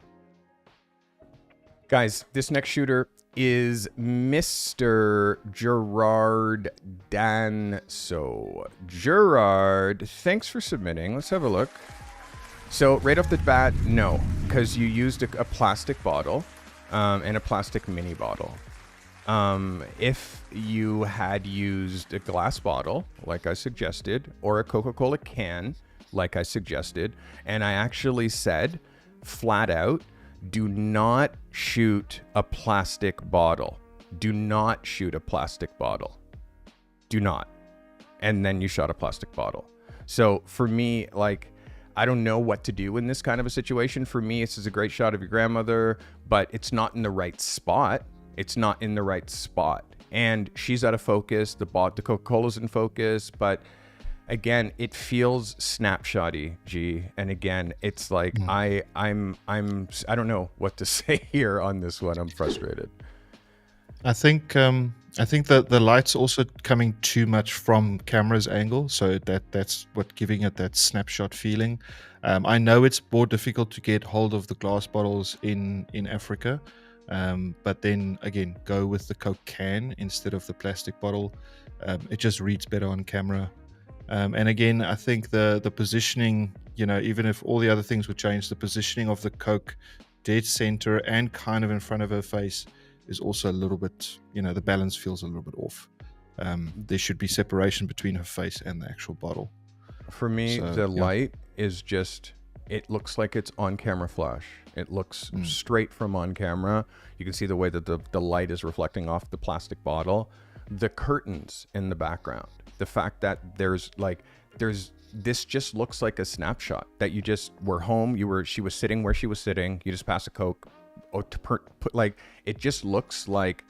[SPEAKER 2] Guys, this next shooter is Mr. Gerard Danso. Gerard, thanks for submitting. Let's have a look. So right off the bat, no, because you used a plastic bottle and a plastic mini bottle. If you had used a glass bottle, like I suggested, or a Coca-Cola can, like I suggested, and I actually said flat out, do not shoot a plastic bottle. Do not shoot a plastic bottle. Do not. And then you shot a plastic bottle. So for me, like, I don't know what to do in this kind of a situation. For me, this is a great shot of your grandmother, but it's not in the right spot. It's not in the right spot. And she's out of focus. The Coca-Cola's in focus, but again, it feels snapshotty, G. And again, it's like I don't know what to say here on this one. I'm frustrated.
[SPEAKER 3] I think that the light's also coming too much from camera's angle, so that's what giving it that snapshot feeling. I know it's more difficult to get hold of the glass bottles in Africa, but then again, go with the Coke can instead of the plastic bottle. It just reads better on camera. And again, I think the positioning, even if all the other things would change, the positioning of the Coke dead center and kind of in front of her face is also a little bit, the balance feels a little bit off. There should be separation between her face and the actual bottle.
[SPEAKER 2] For me, light is just, it looks like it's on camera flash. It looks straight from on camera. You can see the way that the light is reflecting off the plastic bottle. The curtains in the background. The fact that this just looks like a snapshot that you just were home. She was sitting where she was sitting. You just pass a Coke. It just looks like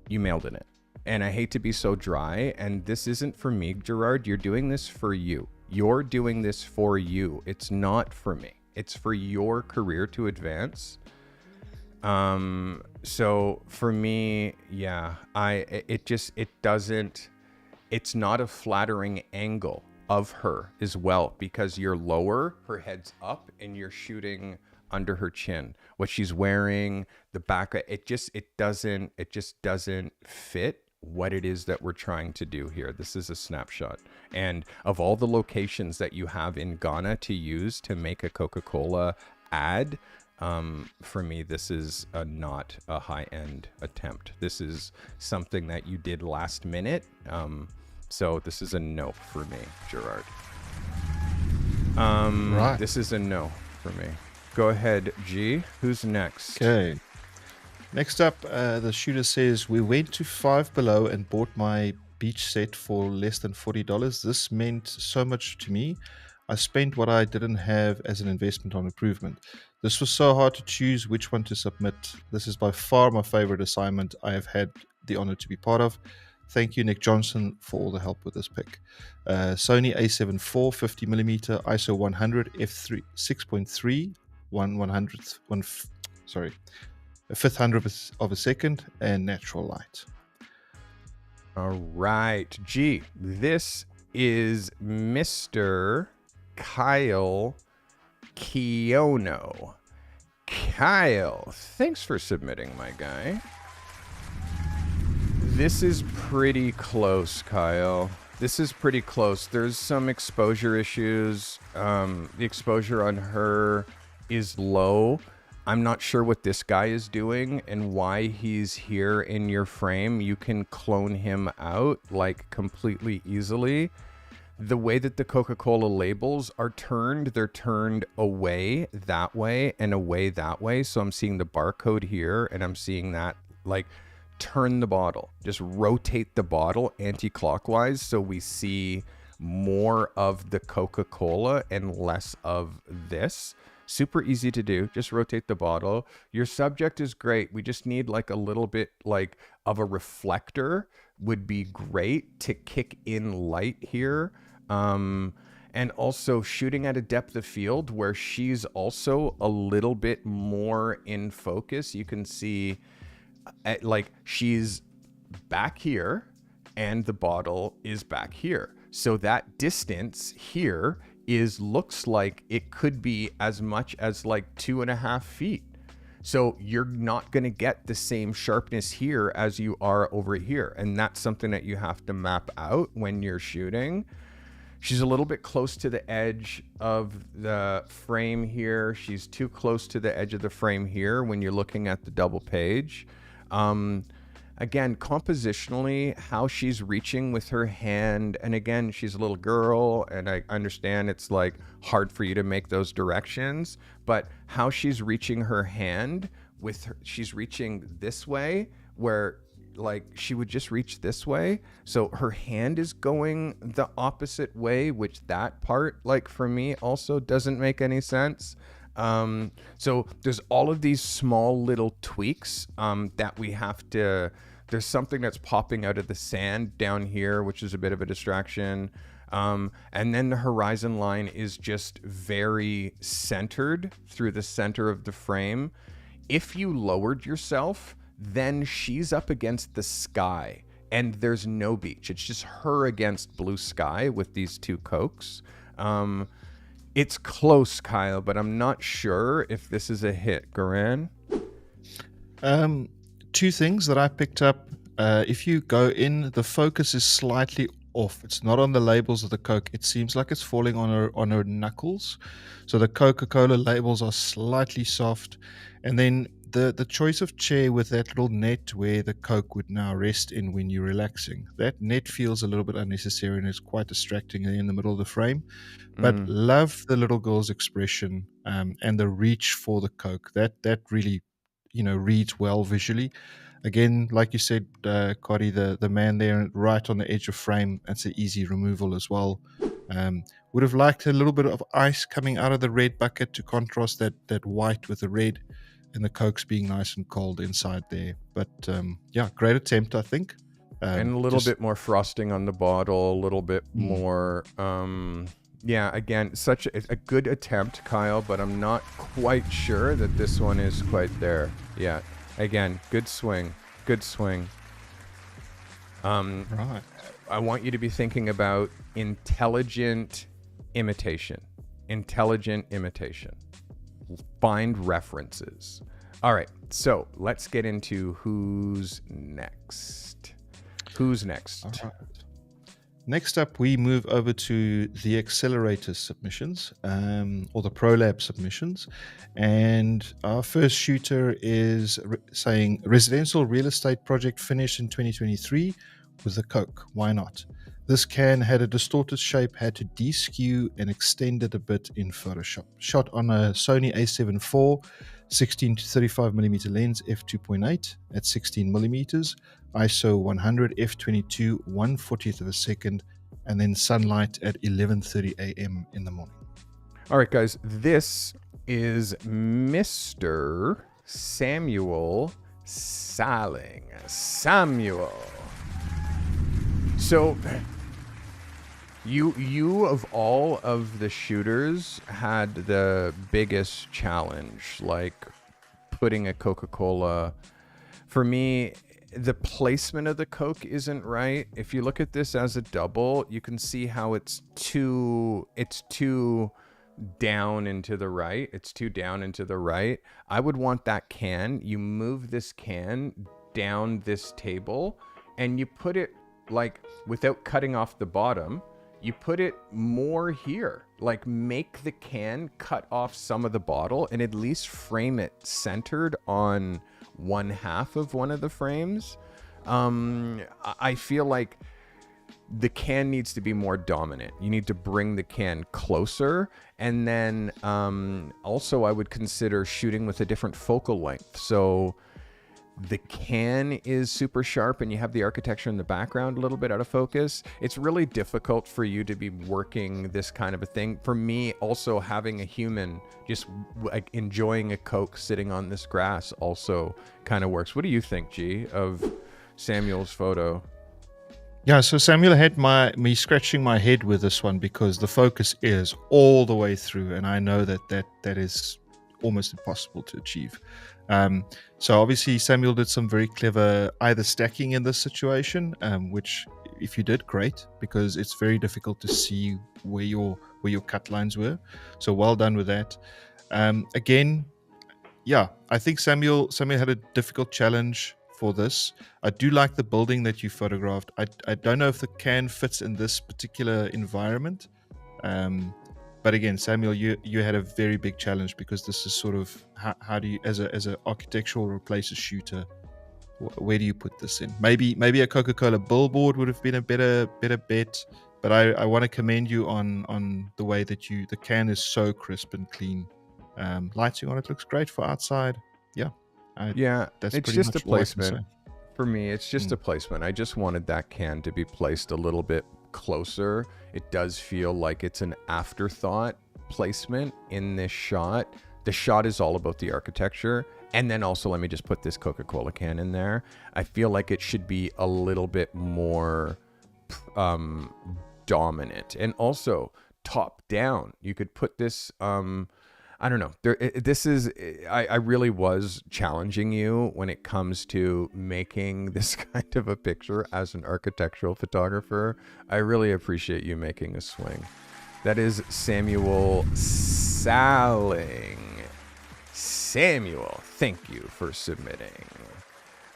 [SPEAKER 2] you mailed in it. And I hate to be so dry. And this isn't for me, Gerard. You're doing this for you. You're doing this for you. It's not for me. It's for your career to advance. So for me, yeah, it's not a flattering angle of her as well, because you're lower, her head's up, and you're shooting under her chin. What she's wearing, the back, it just doesn't fit what it is that we're trying to do here. This is a snapshot. And of all the locations that you have in Ghana to use to make a Coca-Cola ad, for me, this is not a high-end attempt. This is something that you did last minute. So this is a no for me, Gerard.
[SPEAKER 3] Right.
[SPEAKER 2] This is a no for me. Go ahead, G. Who's next?
[SPEAKER 3] Okay. Next up, the shooter says, we went to Five Below and bought my beach set for less than $40. This meant so much to me. I spent what I didn't have as an investment on improvement. This was so hard to choose which one to submit. This is by far my favorite assignment I have had the honor to be part of. Thank you, Nick Johnson, for all the help with this pick. Sony A7 IV 50mm ISO 100 f3 6.3 a 500th of a second and natural light.
[SPEAKER 2] All right, G. This is Mr. Kyle Kiono. Kyle, thanks for submitting, my guy. This is pretty close, Kyle. This is pretty close. There's some exposure issues. The exposure on her is low. I'm not sure what this guy is doing and why he's here in your frame. You can clone him out like completely easily. The way that the Coca-Cola labels are turned, they're turned away that way and away that way. So I'm seeing the barcode here and I'm seeing that like turn the bottle, just rotate the bottle anti-clockwise so we see more of the Coca-Cola and less of this. Super easy to do. Just rotate the bottle. Your subject is great. We just need like a little bit like of a reflector would be great to kick in light here. And also shooting at a depth of field where she's also a little bit more in focus. You can see like she's back here and the bottle is back here. So that distance here looks like it could be as much as like 2.5 feet. So you're not going to get the same sharpness here as you are over here. And that's something that you have to map out when you're shooting. She's a little bit close to the edge of the frame here. She's too close to the edge of the frame here when you're looking at the double page. Again, compositionally, how she's reaching with her hand, and again, she's a little girl, and I understand it's like hard for you to make those directions, but how she's reaching her hand with her, she's reaching this way, where like she would just reach this way. So her hand is going the opposite way, which that part, like for me, also doesn't make any sense. So there's all of these small little tweaks that we have to, there's something that's popping out of the sand down here, which is a bit of a distraction. And then the horizon line is just very centered through the center of the frame. If you lowered yourself, then she's up against the sky and there's no beach. It's just her against blue sky with these two Cokes. It's close, Kyle, but I'm not sure if this is a hit. Garan?
[SPEAKER 3] Two things that I picked up. If you go in, the focus is slightly off. It's not on the labels of the Coke. It seems like it's falling on her knuckles. So the Coca-Cola labels are slightly soft. And then the choice of chair with that little net where the Coke would now rest in when you're relaxing. That net feels a little bit unnecessary and it's quite distracting in the middle of the frame. But love the little girl's expression and the reach for the Coke. That really, reads well visually. Again, like you said, Carty, the man there right on the edge of frame, that's an easy removal as well. Would have liked a little bit of ice coming out of the red bucket to contrast that white with the red, and the Cokes being nice and cold inside there. But yeah, great attempt, I think.
[SPEAKER 2] And a little bit more frosting on the bottle, a little bit more. Yeah, again, such a good attempt, Kyle, but I'm not quite sure that this one is quite there yet. Again, good swing. Good swing.
[SPEAKER 3] Right.
[SPEAKER 2] I want you to be thinking about intelligent imitation. Intelligent imitation. Find references. All right, so let's get into who's next. Who's next?
[SPEAKER 3] All right. Next up, we move over to the accelerator submissions, or the ProLab submissions. And our first shooter is saying residential real estate project finished in 2023 with a Coke. Why not? This can had a distorted shape, had to de-skew and extend it a bit in Photoshop. Shot on a Sony a7 IV 16 to 35 millimeter lens f2.8 at 16 millimeters, ISO 100 f22 1/40th of a second, and then sunlight at 11:30 a.m. in the morning.
[SPEAKER 2] All right, guys, this is Mr. Samuel Saling. Samuel. So you of all of the shooters had the biggest challenge, like putting a Coca-Cola. For me, the placement of the Coke isn't right. If you look at this as a double, you can see how it's too down and to the right. It's too down and to the right. I would want that can. You move this can down this table and you put it like without cutting off the bottom. you put it more here. Like, make the can cut off some of the bottle and at least frame it centered on one half of one of the frames. I feel like the can needs to be more dominant. You need to bring the can closer. And then also I would consider shooting with a different focal length. So the can is super sharp and you have the architecture in the background a little bit out of focus. It's really difficult for you to be working this kind of a thing. For me, also having a human just like enjoying a Coke sitting on this grass also kind of works. What do you think, G, of Samuel's photo?
[SPEAKER 3] Yeah, so Samuel had me scratching my head with this one because the focus is all the way through, and I know that is almost impossible to achieve. So obviously Samuel did some very clever either stacking in this situation, which if you did, great, because it's very difficult to see where your cut lines were. So well done with that. Again, yeah, I think Samuel had a difficult challenge for this. I do like the building that you photographed. I don't know if the can fits in this particular environment. But again, Samuel, you had a very big challenge because this is sort of how do you, as an architectural replacer shooter, where do you put this in? Maybe a Coca-Cola billboard would have been a better bet. But I want to commend you on the way that the can is so crisp and clean. Lighting on it looks great for outside. Yeah, that's
[SPEAKER 2] it's
[SPEAKER 3] pretty
[SPEAKER 2] just
[SPEAKER 3] much
[SPEAKER 2] a
[SPEAKER 3] all I can
[SPEAKER 2] placement.
[SPEAKER 3] say.
[SPEAKER 2] For me, it's just a placement. I just wanted that can to be placed a little bit closer. It does feel like it's an afterthought placement in this shot. The shot is all about the architecture. And then also, let me just put this Coca-Cola can in there. I feel like it should be a little bit more dominant. And also, top down. You could put this... I don't know. I really was challenging you when it comes to making this kind of a picture as an architectural photographer. I really appreciate you making a swing. That is Samuel Salling. Samuel, thank you for submitting.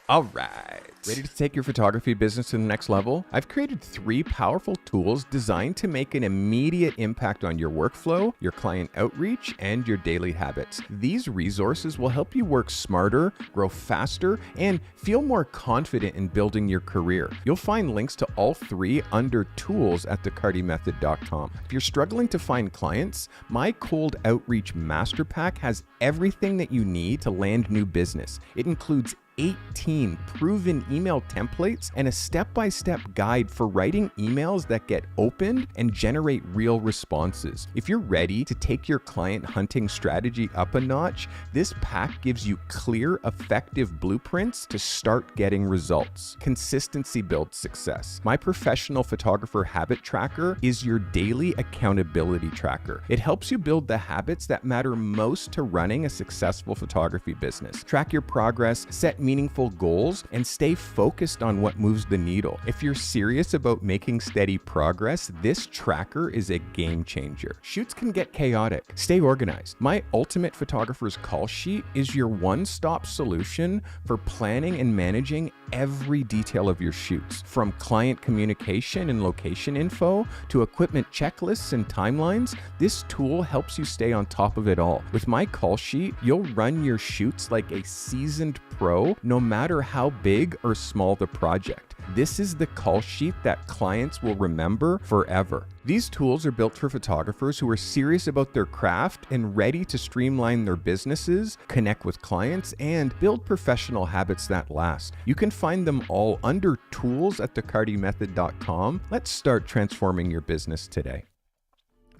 [SPEAKER 2] All right. Ready to take your photography business to the next level? I've created 3 powerful tools designed to make an immediate impact on your workflow, your client outreach, and your daily habits. These resources will help you work smarter, grow faster, and feel more confident in building your career. You'll find links to all 3 under tools at thecartymethod.com. If you're struggling to find clients, my Cold Outreach Master Pack has everything that you need to land new business. It includes 18 proven email templates and a step-by-step guide for writing emails that get opened and generate real responses. If you're ready to take your client hunting strategy up a notch, this pack gives you clear, effective blueprints to start getting results. Consistency builds success. My professional photographer habit tracker is your daily accountability tracker. It helps you build the habits that matter most to running a successful photography business. Track your progress, set meaningful goals, and stay focused on what moves the needle. If you're serious about making steady progress, this tracker is a game changer. Shoots can get chaotic. Stay organized. My Ultimate Photographer's Call Sheet is your one-stop solution for planning and managing every detail of your shoots. From client communication and location info to equipment checklists and timelines, this tool helps you stay on top of it all. With my call sheet, you'll run your shoots like a seasoned pro, no matter how big or small the project. This is the call sheet that clients will remember forever. These tools are built for photographers who are serious about their craft and ready to streamline their businesses, connect with clients, and build professional habits that last. You can find them all under tools at thecartymethod.com. Let's start transforming your business today.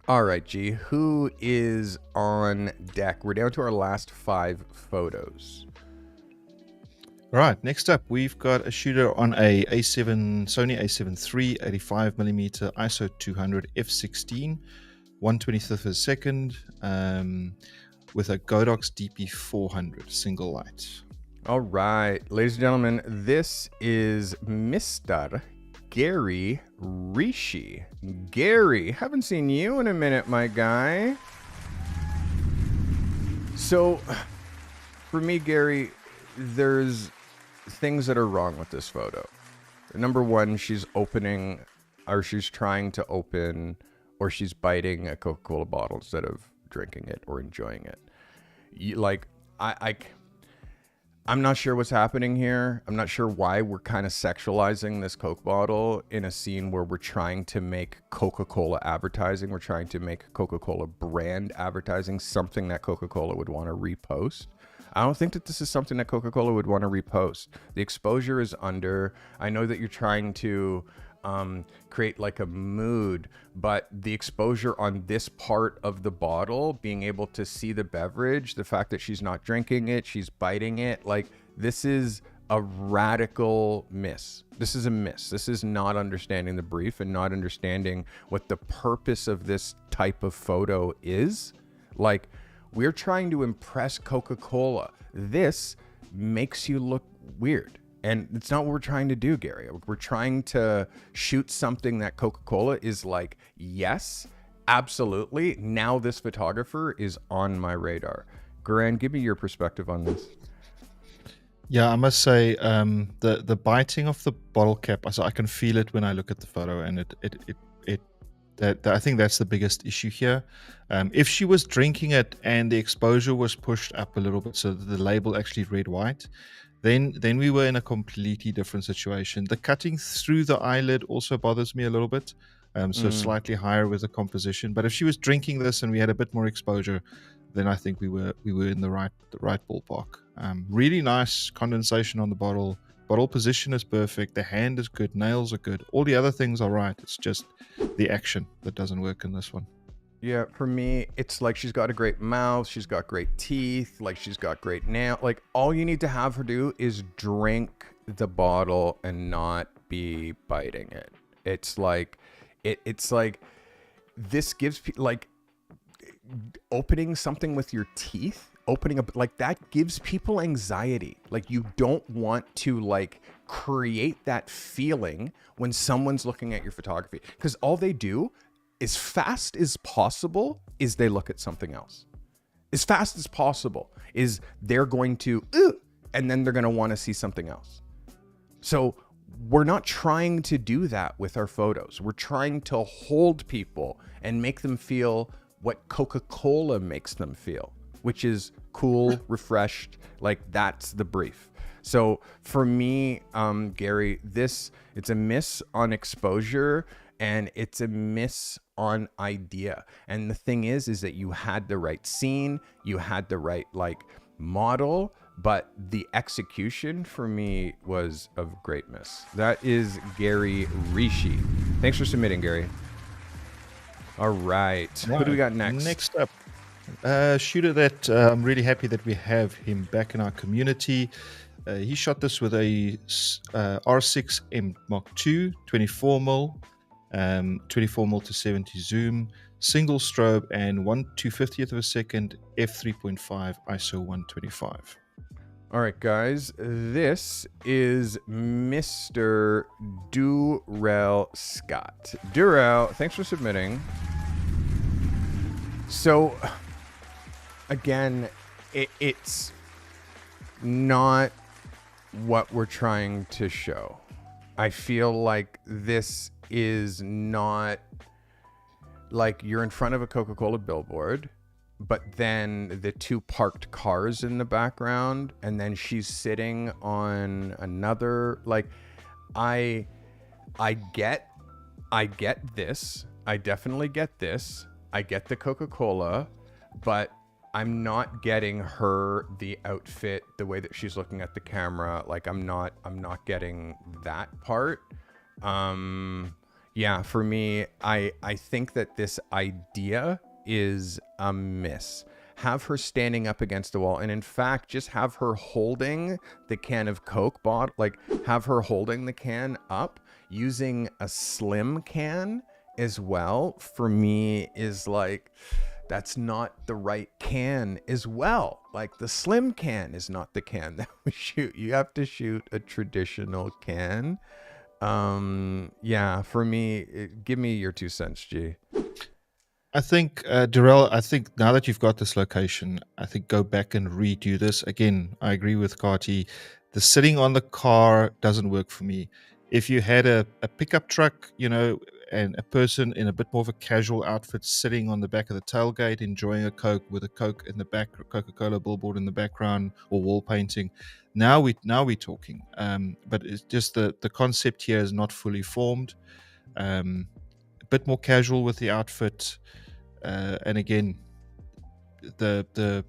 [SPEAKER 2] All right, G, who is on deck? We're down to our last 5 photos.
[SPEAKER 3] Right, next up, we've got a shooter on a Sony A7 III 85mm ISO 200 f/16, 1/25th of a second, with a Godox DP400 single light.
[SPEAKER 2] All right, ladies and gentlemen, this is Mr. Gary Rishi. Gary, haven't seen you in a minute, my guy. So, for me, Gary, there's things that are wrong with this photo. Number one, she's opening or she's trying to open, or she's biting a Coca-Cola bottle instead of drinking it or enjoying it. Like, I'm not sure what's happening here. I'm not sure why we're kind of sexualizing this Coke bottle in a scene where we're trying to make Coca-Cola advertising. We're trying to make Coca-Cola brand advertising something that Coca-Cola would want to repost. I don't think that this is something that Coca-Cola would want to repost. The exposure is under. I know that you're trying to create like a mood, but the exposure on this part of the bottle, being able to see the beverage, the fact that she's not drinking it, she's biting it, like this is a radical miss. This is a miss. This is not understanding the brief and not understanding what the purpose of this type of photo is. Like, we're trying to impress Coca-Cola. This makes you look weird. And it's not what we're trying to do, Gary. We're trying to shoot something that Coca-Cola is like, yes, absolutely. Now this photographer is on my radar. Garan, give me your perspective on this.
[SPEAKER 3] Yeah, I must say, the biting of the bottle cap, I can feel it when I look at the photo, and that I think that's the biggest issue here. If she was drinking it and the exposure was pushed up a little bit so that the label actually read white, then we were in a completely different situation. The cutting through the eyelid also bothers me a little bit, so slightly higher with the composition. But if she was drinking this and we had a bit more exposure, then I think we were in the right ballpark. Really nice condensation on the bottle. Bottle position is perfect. The hand is good. Nails are good. All the other things are right. It's just the action that doesn't work in this one.
[SPEAKER 2] Yeah, for me, it's like she's got a great mouth. She's got great teeth. Like, she's got great nail. Like, all you need to have her do is drink the bottle and not be biting it. It's like, it's like, this gives like opening something with your teeth. Opening up like that gives people anxiety. Like, you don't want to like create that feeling when someone's looking at your photography, because all they do, as fast as possible, is they look at something else. As fast as possible is they're going to and then they're going to want to see something else. So we're not trying to do that with our photos. We're trying to hold people and make them feel what Coca-Cola makes them feel, which is cool, refreshed. Like, that's the brief. So for me, Gary, it's a miss on exposure and it's a miss on idea. And the thing is that you had the right scene, you had the right like model, but the execution for me was a great miss. That is Gary Rishi. Thanks for submitting, Gary. All right. Who do we got next?
[SPEAKER 3] Next up, shooter that I'm really happy that we have him back in our community. He shot this with a R6M Mark II, 24mm, 24mm to 70 zoom, single strobe, and 1/250th of a second, f3.5, ISO 125.
[SPEAKER 2] All right, guys, this is Mr. Durrell Scott. Durrell, thanks for submitting. So, again, it's not what we're trying to show. I feel like this is not like you're in front of a Coca-Cola billboard, but then the two parked cars in the background, and then she's sitting on another, like, I get this. I definitely get this. I get the Coca-Cola, but I'm not getting her, the outfit, the way that she's looking at the camera. Like, I'm not getting that part. Yeah, for me, I think that this idea is a miss. Have her standing up against the wall, and in fact, just have her holding the can of Coke bottle, like have her holding the can up using a slim can as well. For me, is like, that's not the right can as well. Like, the slim can is not the can that we shoot. You have to shoot a traditional can. Yeah, for me, give me your 2 cents, G.
[SPEAKER 3] I think, Durrell, I think now that you've got this location, I think go back and redo this. Again, I agree with Carty. The sitting on the car doesn't work for me. If you had a pickup truck, and a person in a bit more of a casual outfit sitting on the back of the tailgate enjoying a Coke with a Coke in the back, Coca-Cola billboard in the background, or wall painting. Now we're talking. But it's just the concept here is not fully formed. A bit more casual with the outfit, and again, the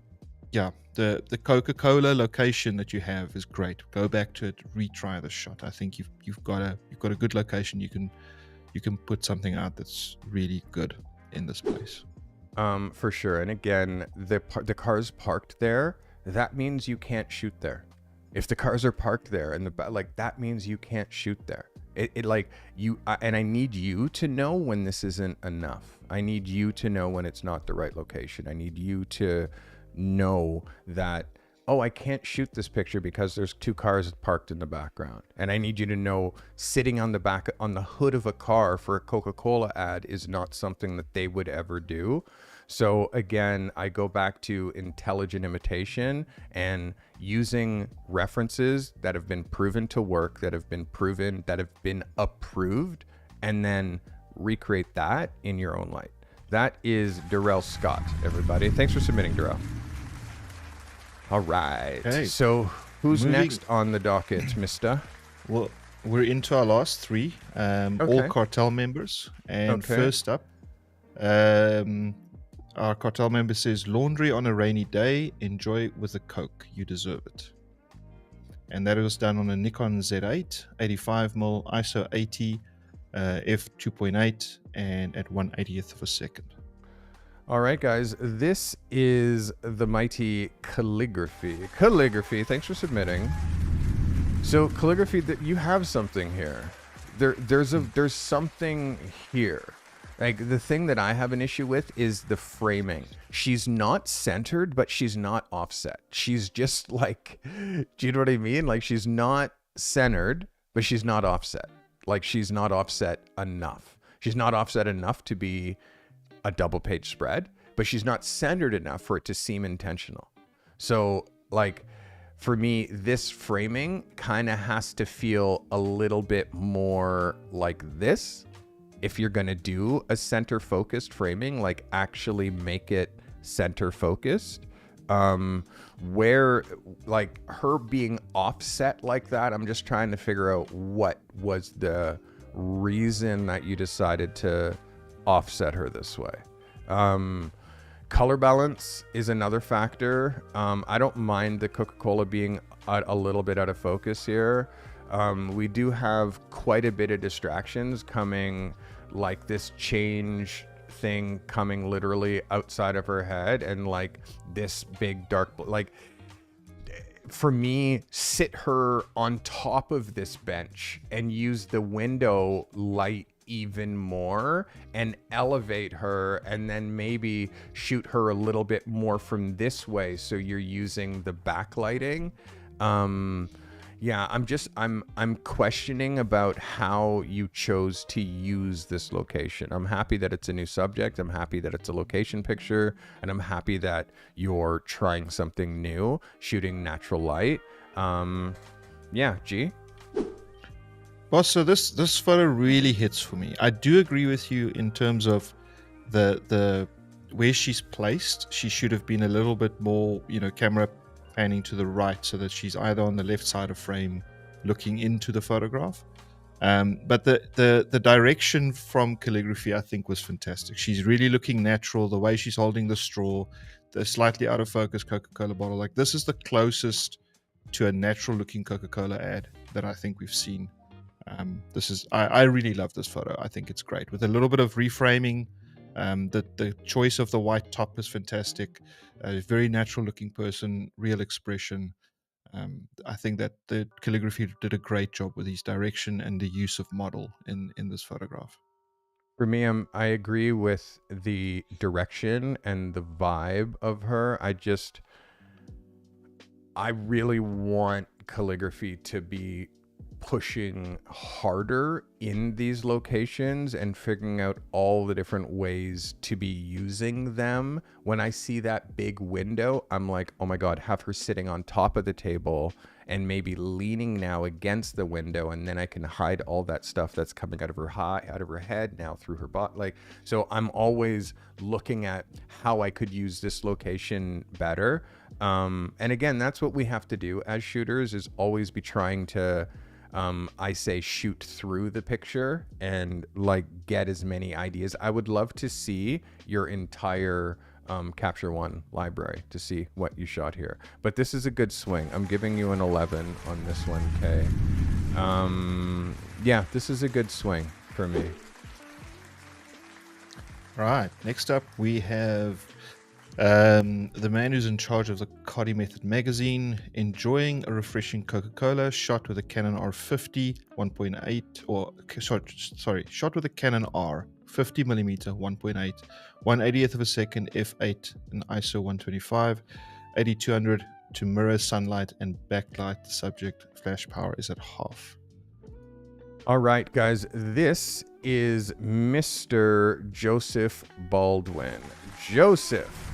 [SPEAKER 3] Coca-Cola location that you have is great. Go back to it, retry the shot. I think you've got a good location. You can put something out that's really good in this place.
[SPEAKER 2] For sure. And again, the car's parked there. That means you can't shoot there. If the cars are parked there and that means you can't shoot there. And I need you to know when this isn't enough. I need you to know when it's not the right location. I need you to know that, I can't shoot this picture because there's 2 cars parked in the background. And I need you to know sitting on the hood of a car for a Coca-Cola ad is not something that they would ever do. So again, I go back to intelligent imitation and using references that have been proven to work, that have been approved, and then recreate that in your own light. That is Darrell Scott, everybody. Thanks for submitting, Darrell. All right.
[SPEAKER 3] Okay.
[SPEAKER 2] So who's next on the docket, mister?
[SPEAKER 3] Well, we're into our last 3, all cartel members. And first up, our cartel member says, laundry on a rainy day, enjoy with a Coke, you deserve it. And that was done on a Nikon Z8, 85mm, ISO 80, f2.8, and at 1/80th of a second.
[SPEAKER 2] All right, guys, this is the mighty Calligraphy. Calligraphy, thanks for submitting. So Calligraphy, that you have something here. There's something here. Like, the thing that I have an issue with is the framing. She's not centered, but she's not offset. She's just like, do you know what I mean? Like, she's not centered, but she's not offset. Like, she's not offset enough. She's not offset enough to be a double page spread, but she's not centered enough for it to seem intentional. So, like, for me, this framing kind of has to feel a little bit more like this. If you're going to do a center focused framing, like actually make it center focused, where like her being offset like that, I'm just trying to figure out what was the reason that you decided to offset her this way. Color balance is another factor. I don't mind the Coca-Cola being a little bit out of focus here. We do have quite a bit of distractions coming, like this change thing coming literally outside of her head, and like this big dark, like, for me, sit her on top of this bench and use the window light even more and elevate her, and then maybe shoot her a little bit more from this way so you're using the backlighting. Yeah, I'm questioning about how you chose to use this location. I'm happy that it's a new subject. I'm happy that it's a location picture, and I'm happy that you're trying something new, shooting natural light. Yeah, G.
[SPEAKER 3] Well, so this photo really hits for me. I do agree with you in terms of the where she's placed. She should have been a little bit more, camera panning to the right so that she's either on the left side of frame looking into the photograph. But the direction from Calligraphy, I think, was fantastic. She's really looking natural. The way she's holding the straw, the slightly out of focus Coca-Cola bottle. Like, this is the closest to a natural looking Coca-Cola ad that I think we've seen. I really love this photo. I think it's great with a little bit of reframing. The choice of the white top is fantastic. A very natural looking person, real expression. I think that the Calligraphy did a great job with his direction and the use of model in this photograph.
[SPEAKER 2] For me, I agree with the direction and the vibe of her. I really want Calligraphy to be pushing harder in these locations and figuring out all the different ways to be using them. When I see that big window, I'm like, oh my God, have her sitting on top of the table and maybe leaning now against the window, and then I can hide all that stuff that's coming out of her head now through her butt. Like, so I'm always looking at how I could use this location better. And again, that's what we have to do as shooters, is always be trying to I say shoot through the picture and like get as many ideas. I would love to see your entire Capture One library to see what you shot here. But this is a good swing. I'm giving you an 11 on this one, Kay. Yeah, this is a good swing for me.
[SPEAKER 3] Right. Next up, we have the man who's in charge of the Carty Method magazine, enjoying a refreshing Coca-Cola, shot with a Canon R50 1.8, or shot with a Canon R 50mm 1.8, 1/80th of a second f8 and ISO 125, 8200 to mirror sunlight and backlight. The subject flash power is at half.
[SPEAKER 2] All right, guys, this is Mr. Joseph Baldwin. Joseph,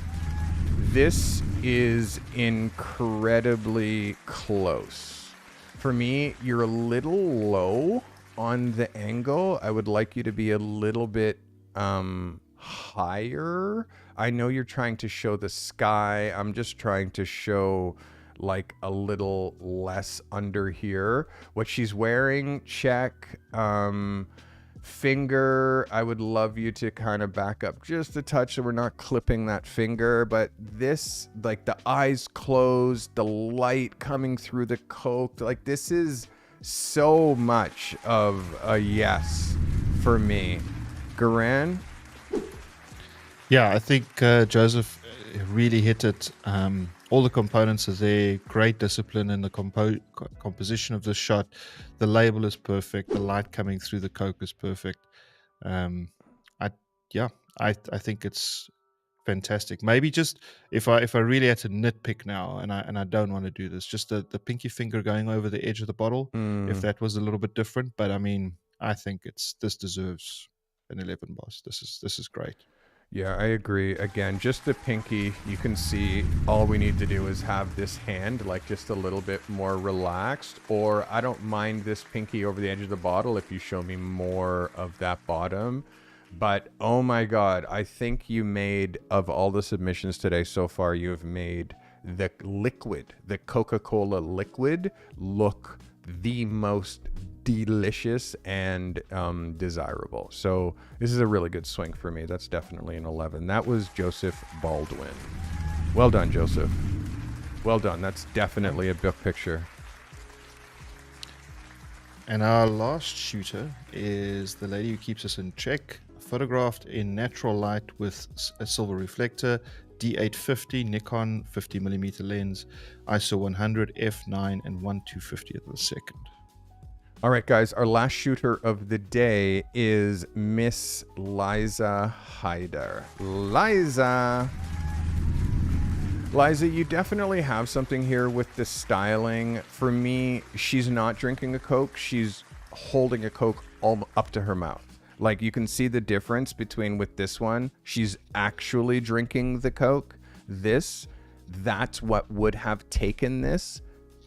[SPEAKER 2] this is incredibly close. For me, you're a little low on the angle. I would like you to be a little bit higher. I know you're trying to show the sky. I'm just trying to show like a little less under here. What she's wearing, check. Finger, I would love you to kind of back up just a touch so we're not clipping that finger. But this, like the eyes closed, the light coming through the Coke, like this is so much of a yes for me. Garan?
[SPEAKER 3] Yeah, I think Joseph really hit it. All the components are there. Great discipline in the composition of the shot. The label is perfect. The light coming through the Coke is perfect. I think it's fantastic. Maybe just if I really had to nitpick now, and I don't want to do this, just the pinky finger going over the edge of the bottle. If that was a little bit different, but I mean, I think this deserves an 11, boss. This is great.
[SPEAKER 2] Yeah, I agree. Again, just the pinky, you can see all we need to do is have this hand like just a little bit more relaxed, or I don't mind this pinky over the edge of the bottle if you show me more of that bottom. But oh my God, I think you made, of all the submissions today so far, you have made the liquid, the Coca-Cola liquid, look the most delicious and desirable. So this is a really good swing for me. That's definitely an 11. That was Joseph Baldwin. Well done, Joseph. Well done. That's definitely a book picture.
[SPEAKER 3] And our last shooter is the lady who keeps us in check, photographed in natural light with a silver reflector, D850 Nikon 50mm lens, ISO 100, f9 and 1/250th of a second.
[SPEAKER 2] All right, guys, our last shooter of the day is Miss Liza Hyder. Liza, you definitely have something here with the styling. For me, she's not drinking a Coke. She's holding a Coke all up to her mouth. Like, you can see the difference between with this one. She's actually drinking the Coke. That's what would have taken this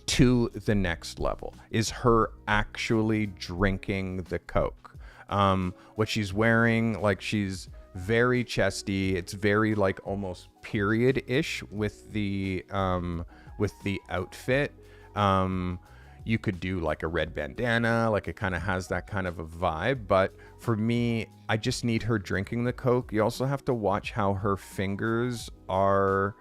[SPEAKER 2] to the next level, is her actually drinking the Coke. What she's wearing, like, she's very chesty. It's very like almost period-ish with the outfit. You could do like a red bandana, like it kind of has that kind of a vibe. But for me, I just need her drinking the Coke. You also have to watch how her fingers are.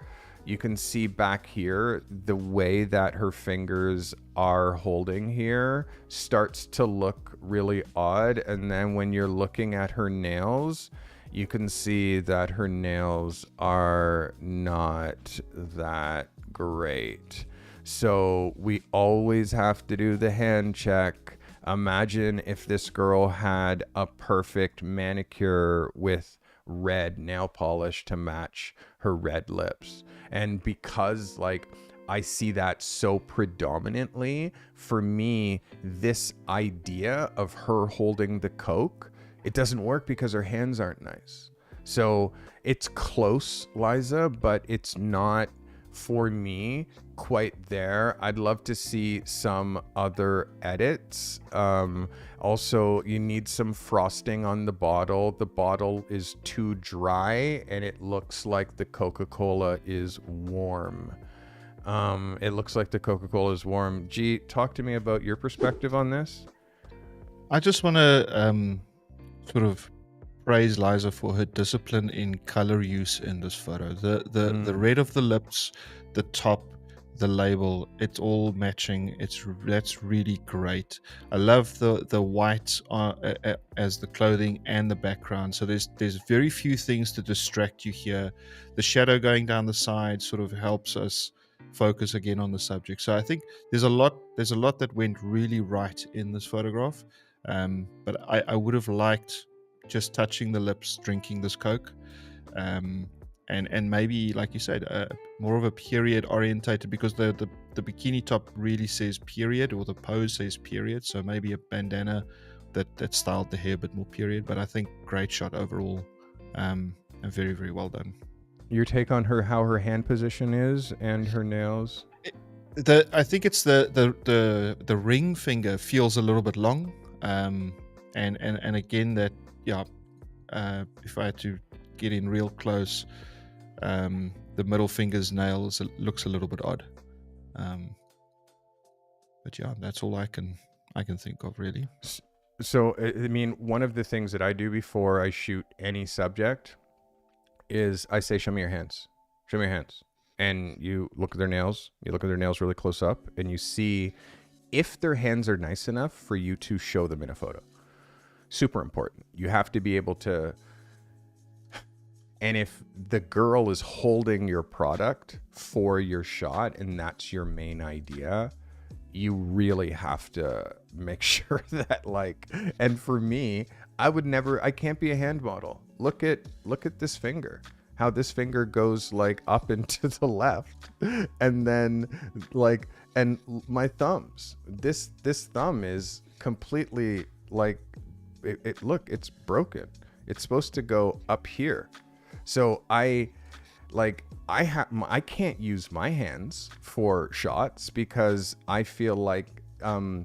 [SPEAKER 2] You can see back here, the way that her fingers are holding here starts to look really odd. And then when you're looking at her nails, you can see that her nails are not that great. So we always have to do the hand check. Imagine if this girl had a perfect manicure with red nail polish to match her red lips. And because like I see that so predominantly. For me, this idea of her holding the Coke, it doesn't work because her hands aren't nice. So it's close, Liza, but it's not, for me, quite there. I'd love to see some other edits. Also, you need some frosting on the bottle. The bottle is too dry and it looks like the Coca-Cola is warm. It looks like the Coca-Cola is warm. G, talk to me about your perspective on this.
[SPEAKER 3] I just want to sort of praise Liza for her discipline in color use in this photo. The red of the lips, the top, the label, it's all matching. That's really great. I love the white as the clothing and the background. So there's very few things to distract you here. The shadow going down the side sort of helps us focus again on the subject. So I think there's a lot that went really right in this photograph. But I would have liked just touching the lips, drinking this Coke, and maybe, like you said, more of a period orientated, because the bikini top really says period, or the pose says period. So maybe a bandana that styled the hair a bit more period. But I think great shot overall, and very, very well done.
[SPEAKER 2] Your take on how her hand position is and her nails?
[SPEAKER 3] I think it's the ring finger feels a little bit long, and again that if I had to get in real close, the middle finger's nails looks a little bit odd, but yeah, that's all I can think of, really.
[SPEAKER 2] So I mean, one of the things that I do before I shoot any subject is I say, show me your hands, and you look at their nails. You look at their nails really close up, and you see if their hands are nice enough for you to show them in a photo. Super important. You have to be able to, and if the girl is holding your product for your shot and that's your main idea, you really have to make sure that, like, and for me, I can't be a hand model. Look at this finger, how this finger goes like up and to the left, and then like, and my thumbs, this thumb is completely like, look, it's broken. It's supposed to go up here. So I can't use my hands for shots because I feel like a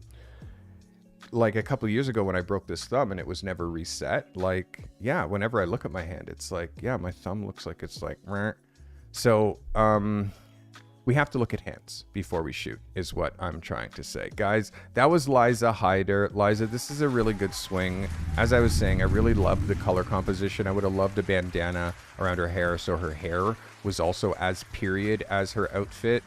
[SPEAKER 2] couple of years ago when I broke this thumb and it was never reset, like, yeah, whenever I look at my hand, it's like, yeah, my thumb looks like it's like, meh. So we have to look at hands before we shoot, is what I'm trying to say. Guys, that was Liza Hyder. Liza, this is a really good swing. As I was saying, I really loved the color composition. I would have loved a bandana around her hair so her hair was also as period as her outfit.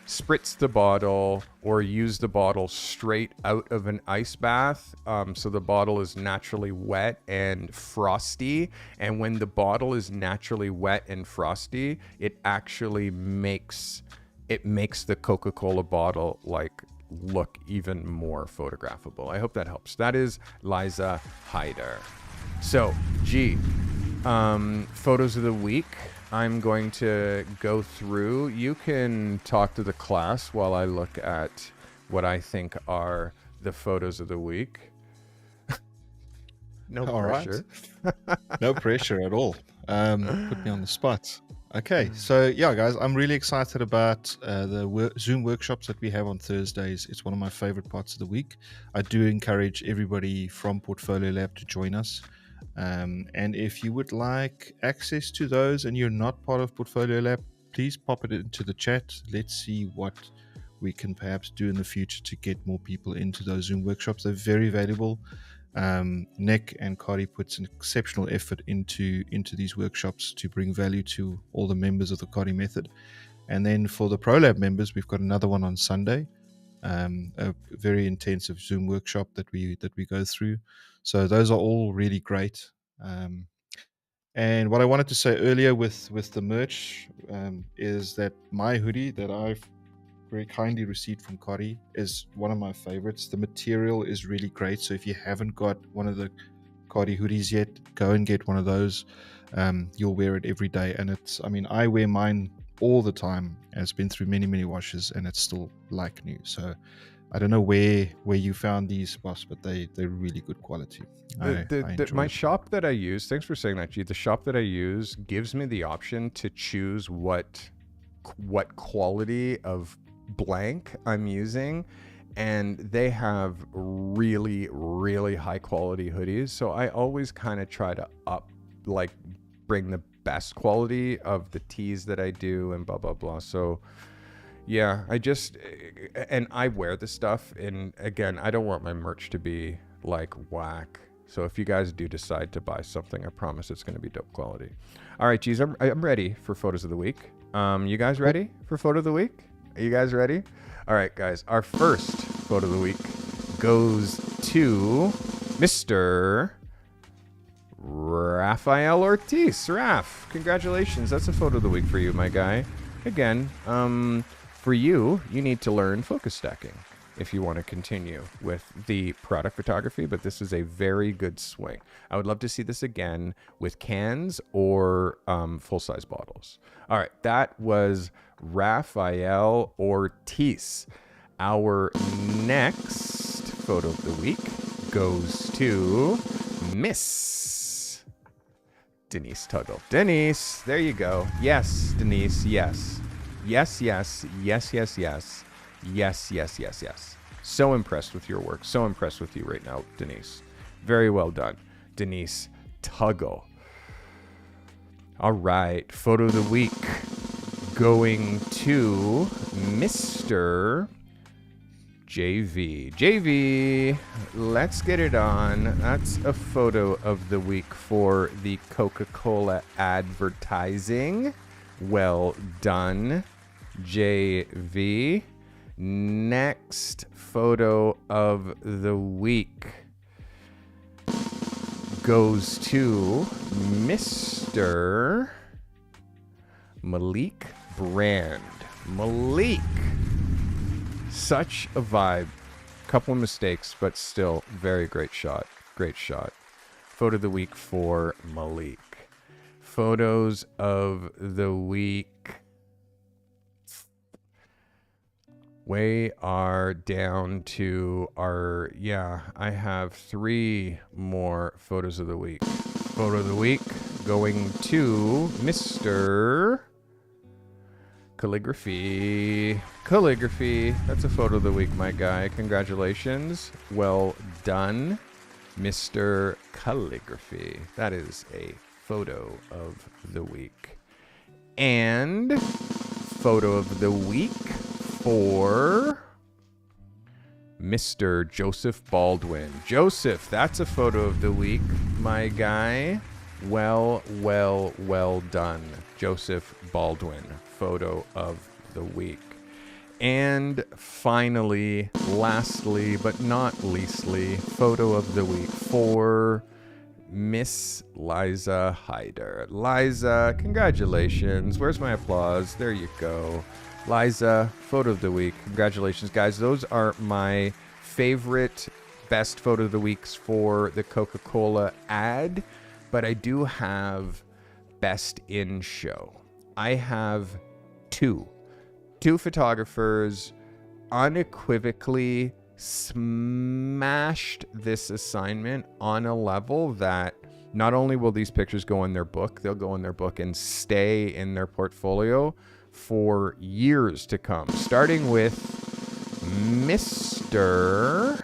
[SPEAKER 2] Spritz the bottle or use the bottle straight out of an ice bath, so the bottle is naturally wet and frosty. And when the bottle is naturally wet and frosty, it actually makes the Coca-Cola bottle like look even more photographable. I hope that helps. That is Liza Hyder. So G, photos of the week. I'm going to go through. You can talk to the class while I look at what I think are the photos of the week. No
[SPEAKER 3] all
[SPEAKER 2] pressure.
[SPEAKER 3] Right. No pressure at all. Put me on the spot. Okay, so yeah, guys, I'm really excited about the Zoom workshops that we have on Thursdays. It's one of my favorite parts of the week. I do encourage everybody from Portfolio Lab to join us. And if you would like access to those and you're not part of Portfolio Lab, please pop it into the chat. Let's see what we can perhaps do in the future to get more people into those Zoom workshops. They're very valuable. Nick and Carty puts an exceptional effort into these workshops to bring value to all the members of the Carty method. And then for the ProLab members, we've got another one on Sunday, a very intensive Zoom workshop that we go through. So those are all really great. And what I wanted to say earlier with the merch is that my hoodie that I've very kindly received from Carty is one of my favorites. The material is really great. So if you haven't got one of the Carty hoodies yet, go and get one of those. You'll wear it every day. And I wear mine all the time, and it's been through many washes, and it's still like new. So I don't know where you found these, boss, but they're really good quality. I enjoy
[SPEAKER 2] My
[SPEAKER 3] it.
[SPEAKER 2] shop that I use, thanks for saying that, G. The shop that I use gives me the option to choose what quality of blank I'm using, and they have really high quality hoodies. So I always kind of try to bring the best quality of the tees that I do and blah blah blah. So yeah, and I wear the stuff, and again, I don't want my merch to be like whack. So if you guys do decide to buy something, I promise it's going to be dope quality. All right, geez, I'm ready for photos of the week. You guys ready for photo of the week? Are you guys ready? All right, guys, our first photo of the week goes to Mr. Rafael Ortiz. Raf, congratulations. That's a photo of the week for you, my guy. Again, for you need to learn focus stacking if you want to continue with the product photography, but this is a very good swing. I would love to see this again with cans or full-size bottles. All right, that was Rafael Ortiz. Our next photo of the week goes to Miss Denise Tuggle. Denise, there you go. Yes, Denise, yes. Yes. So impressed with your work. So impressed with you right now, Denise. Very well done, Denise Tuggle. All right, photo of the week going to Mr. JV. JV, let's get it on. That's a photo of the week for the Coca-Cola advertising. Well done, JV. Next photo of the week goes to Mr. Malik Brand. Malik, such a vibe. Couple of mistakes, but still very great shot. Great shot. Photo of the week for Malik. Photos of the week. We are down to I have 3 more photos of the week. Photo of the week going to Mr. Calligraphy. That's a photo of the week, my guy. Congratulations. Well done, Mr. Calligraphy. That is a photo of the week. And photo of the week for Mr. Joseph Baldwin. Joseph, that's a photo of the week, my guy. Well done, Joseph Baldwin. Photo of the week. And finally, lastly, but not leastly, photo of the week for Miss Liza Hyder. Liza, congratulations. Where's my applause? There you go. Liza, photo of the week. Congratulations, guys. Those are my favorite best photo of the weeks for the Coca-Cola ad, but I do have best in show. I have two photographers unequivocally smashed this assignment on a level that not only will these pictures go in their book, they'll go in their book and stay in their portfolio for years to come, starting with Mr.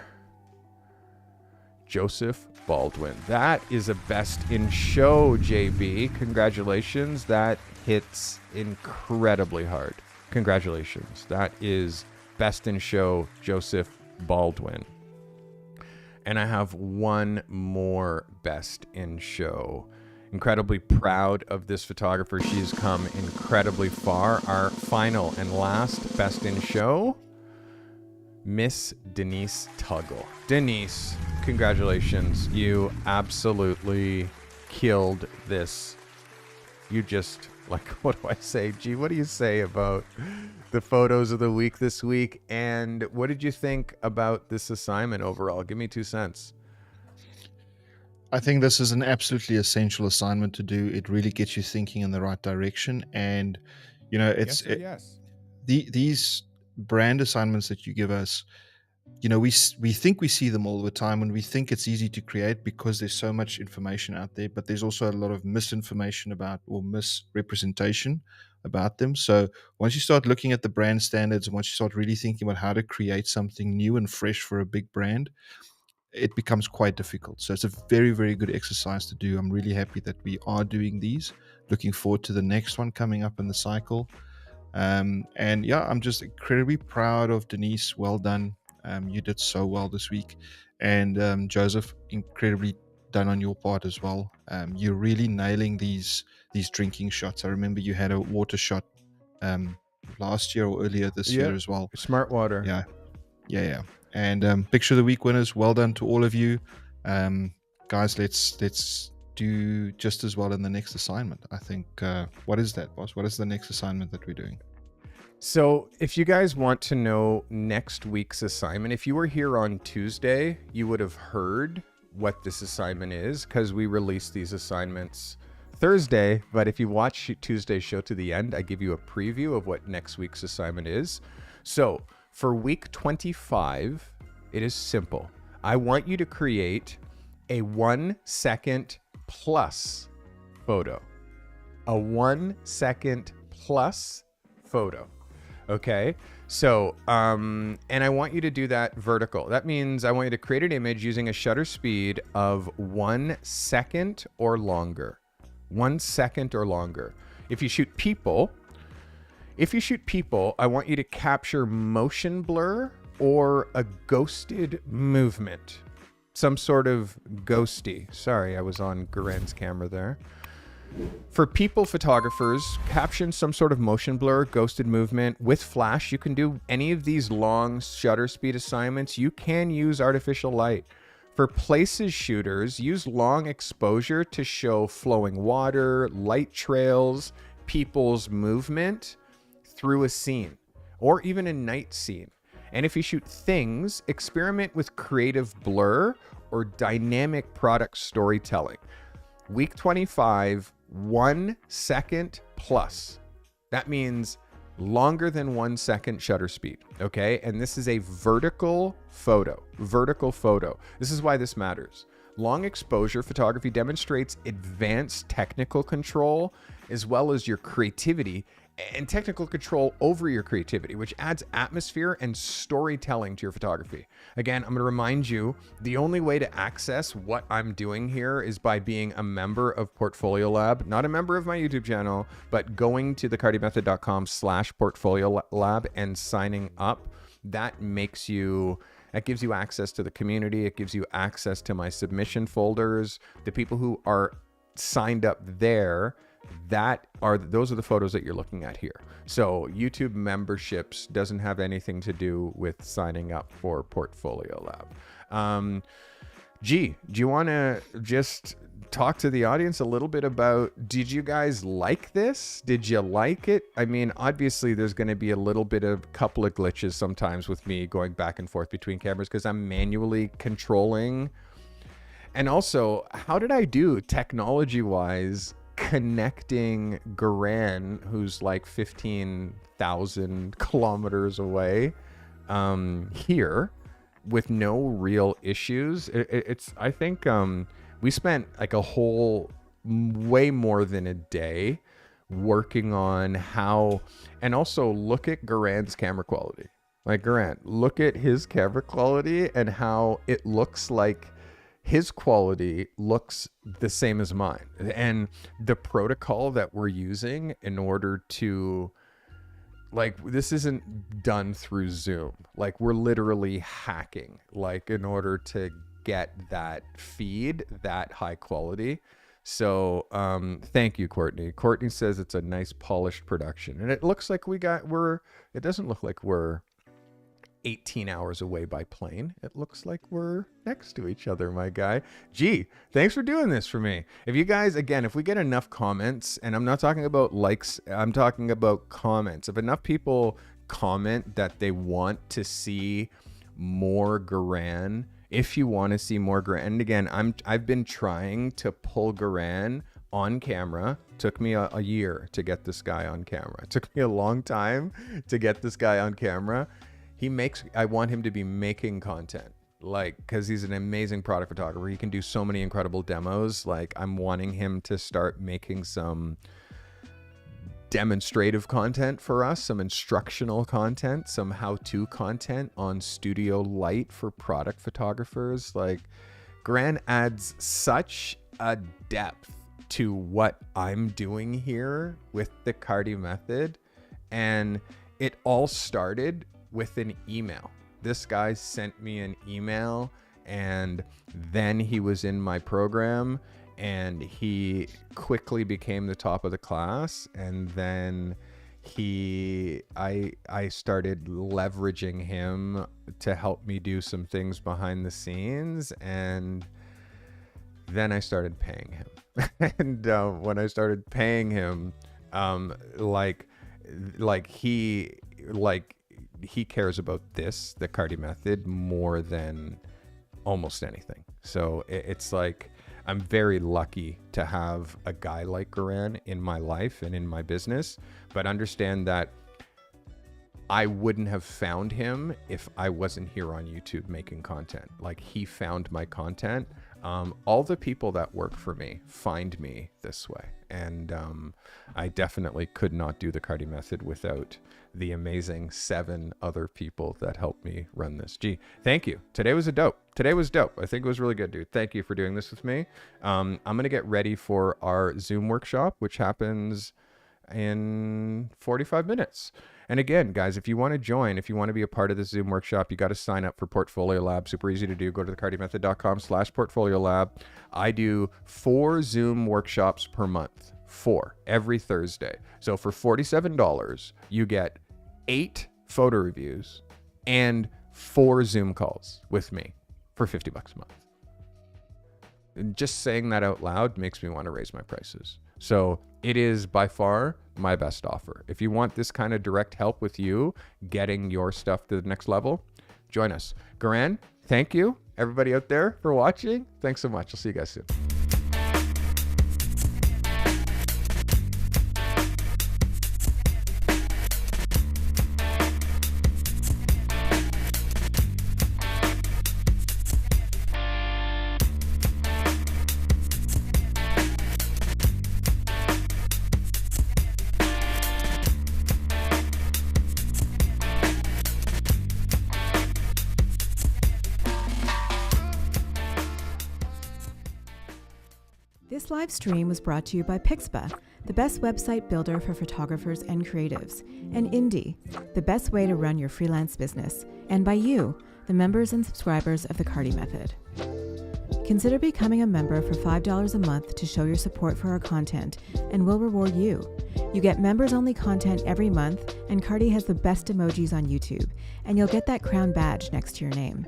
[SPEAKER 2] Joseph Baldwin. That is a best in show, JB. Congratulations. That hits incredibly hard. Congratulations. That is best in show, Joseph Baldwin. And I have one more best in show. Incredibly proud of this photographer. She's come incredibly far. Our final and last best in show, Miss Denise Tuggle. Denise, congratulations. You absolutely killed this. You just, what do I say? Gee, what do you say about the photos of the week this week? And what did you think about this assignment overall? Give me 2 cents.
[SPEAKER 3] I think this is an absolutely essential assignment to do. It really gets you thinking in the right direction, and
[SPEAKER 2] Yes or yes?
[SPEAKER 3] These brand assignments that you give us, we think we see them all the time, and we think it's easy to create because there's so much information out there, but there's also a lot of misinformation about, or misrepresentation about them. So once you start looking at the brand standards, and once you start really thinking about how to create something new and fresh for a big brand, it becomes quite difficult. So it's a very, very good exercise to do. I'm really happy that we are doing these. Looking forward to the next one coming up in the cycle. And yeah, I'm just incredibly proud of Denise. Well done. You did so well this week. And Joseph, incredibly done on your part as well. You're really nailing these drinking shots. I remember you had a water shot last year or earlier this year as well.
[SPEAKER 2] Smart water.
[SPEAKER 3] Yeah. And picture of the week winners, well done to all of you. Guys, let's do just as well in the next assignment. I think, what is that, boss? What is the next assignment that we're doing?
[SPEAKER 2] So if you guys want to know next week's assignment, if you were here on Tuesday, you would have heard what this assignment is, because we release these assignments Thursday. But if you watch Tuesday's show to the end, I give you a preview of what next week's assignment is. So for week 25, it is simple. I want you to create a 1 second plus photo. A 1 second plus photo. Okay. So, and I want you to do that vertical. That means I want you to create an image using a shutter speed of 1 second or longer. 1 second or longer. If you shoot people, I want you to capture motion blur or a ghosted movement. Some sort of ghosty. Sorry, I was on Garen's camera there. For people photographers, caption some sort of motion blur, ghosted movement with flash. You can do any of these long shutter speed assignments. You can use artificial light. For places shooters, use long exposure to show flowing water, light trails, people's movement through a scene, or even a night scene. And if you shoot things, experiment with creative blur or dynamic product storytelling. Week 25, 1 second plus. That means longer than 1 second shutter speed, okay? And this is a vertical photo. This is why this matters. Long exposure photography demonstrates advanced technical control as well as your creativity and technical control over your creativity, which adds atmosphere and storytelling to your photography. Again, I'm going to remind you, the only way to access what I'm doing here is by being a member of Portfolio Lab, not a member of my YouTube channel, but going to thecartymethod.com/portfolio lab and signing up. That gives you access to the community. It gives you access to my submission folders. The people who are signed up there, those are the photos that you're looking at here. So YouTube memberships doesn't have anything to do with signing up for Portfolio Lab. G, do you want to just talk to the audience a little bit about, did you guys like this? Did you like it? I mean, obviously there's going to be a couple of glitches sometimes with me going back and forth between cameras because I'm manually controlling. And also, how did I do technology-wise connecting Garan, who's like 15,000 kilometers away, here with no real issues? I think we spent like a whole way more than a day working on how, and also look at Garan's camera quality. Like Garan, look at his camera quality and how it looks like his quality looks the same as mine. And the protocol that we're using in order to, like, this isn't done through Zoom. Like, we're literally hacking, like, in order to get that feed that high quality. So thank you, Courtney. Courtney says it's a nice polished production, and it looks like it doesn't look like we're 18 hours away by plane. It looks like we're next to each other, my guy. Gee, thanks for doing this for me. If you guys, again, if we get enough comments, and I'm not talking about likes, I'm talking about comments. If enough people comment that they want to see more Garan, if you want to see more Garan, and again, I've been trying to pull Garan on camera. Took me a year to get this guy on camera. It took me a long time to get this guy on camera. I want him to be making content, like, because he's an amazing product photographer. He can do so many incredible demos. Like, I'm wanting him to start making some demonstrative content for us, some instructional content, some how-to content on studio light for product photographers. Like, Gran adds such a depth to what I'm doing here with the Carty method. And it all started with an email. This guy sent me an email, and then he was in my program, and he quickly became the top of the class. And then I started leveraging him to help me do some things behind the scenes, and then I started paying him. And when I started paying him, he cares about the Carty method, more than almost anything. So it's like, I'm very lucky to have a guy like Garan in my life and in my business, but understand that I wouldn't have found him if I wasn't here on YouTube making content. Like, he found my content. All the people that work for me find me this way. And I definitely could not do the Carty method without the amazing 7 other people that helped me run this. Gee, thank you. Today was dope. I think it was really good, dude. Thank you for doing this with me. I'm going to get ready for our Zoom workshop, which happens in 45 minutes. And again, guys, if you want to join, if you want to be a part of this Zoom workshop, you got to sign up for Portfolio Lab. Super easy to do. Go to thecartymethod.com/portfolio lab. I do 4 Zoom workshops per month, 4 every Thursday. So for $47, you get 8 photo reviews and 4 Zoom calls with me for $50 a month. And just saying that out loud makes me want to raise my prices. So it is by far my best offer. If you want this kind of direct help with you getting your stuff to the next level, join us. Garan, thank you. Everybody out there for watching, thanks so much. I'll see you guys soon.
[SPEAKER 1] This live stream was brought to you by Pixpa, the best website builder for photographers and creatives, and Indie, the best way to run your freelance business, and by you, the members and subscribers of the Carty Method. Consider becoming a member for $5 a month to show your support for our content, and we'll reward you. You get members-only content every month, and Carty has the best emojis on YouTube, and you'll get that crown badge next to your name.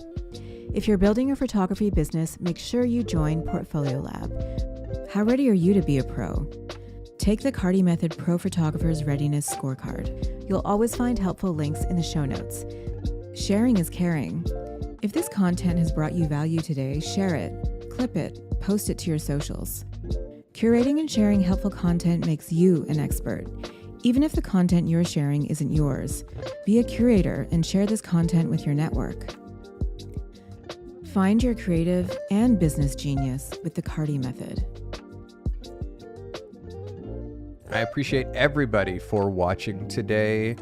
[SPEAKER 1] If you're building a photography business, make sure you join Portfolio Lab. How ready are you to be a pro? Take the Carty Method Pro Photographer's Readiness Scorecard. You'll always find helpful links in the show notes. Sharing is caring. If this content has brought you value today, share it, clip it, post it to your socials. Curating and sharing helpful content makes you an expert. Even if the content you're sharing isn't yours, be a curator and share this content with your network. Find your creative and business genius with the Carty Method.
[SPEAKER 2] I appreciate everybody for watching today.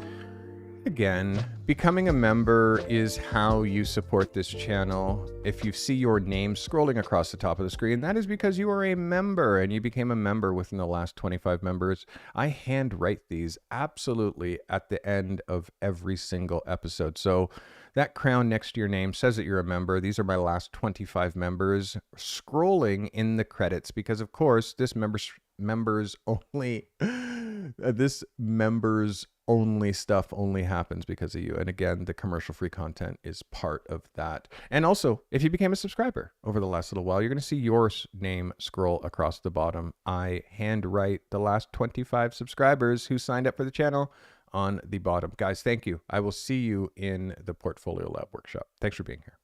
[SPEAKER 2] Again, becoming a member is how you support this channel. If you see your name scrolling across the top of the screen, that is because you are a member and you became a member within the last 25 members. I handwrite these absolutely at the end of every single episode. So that crown next to your name says that you're a member. These are my last 25 members scrolling in the credits because, of course, this members only stuff only happens because of you. And again, the commercial free content is part of that. And also, if you became a subscriber over the last little while, you're going to see your name scroll across the bottom. I handwrite the last 25 subscribers who signed up for the channel on the bottom. Guys, thank you. I will see you in the Portfolio Lab workshop. Thanks for being here.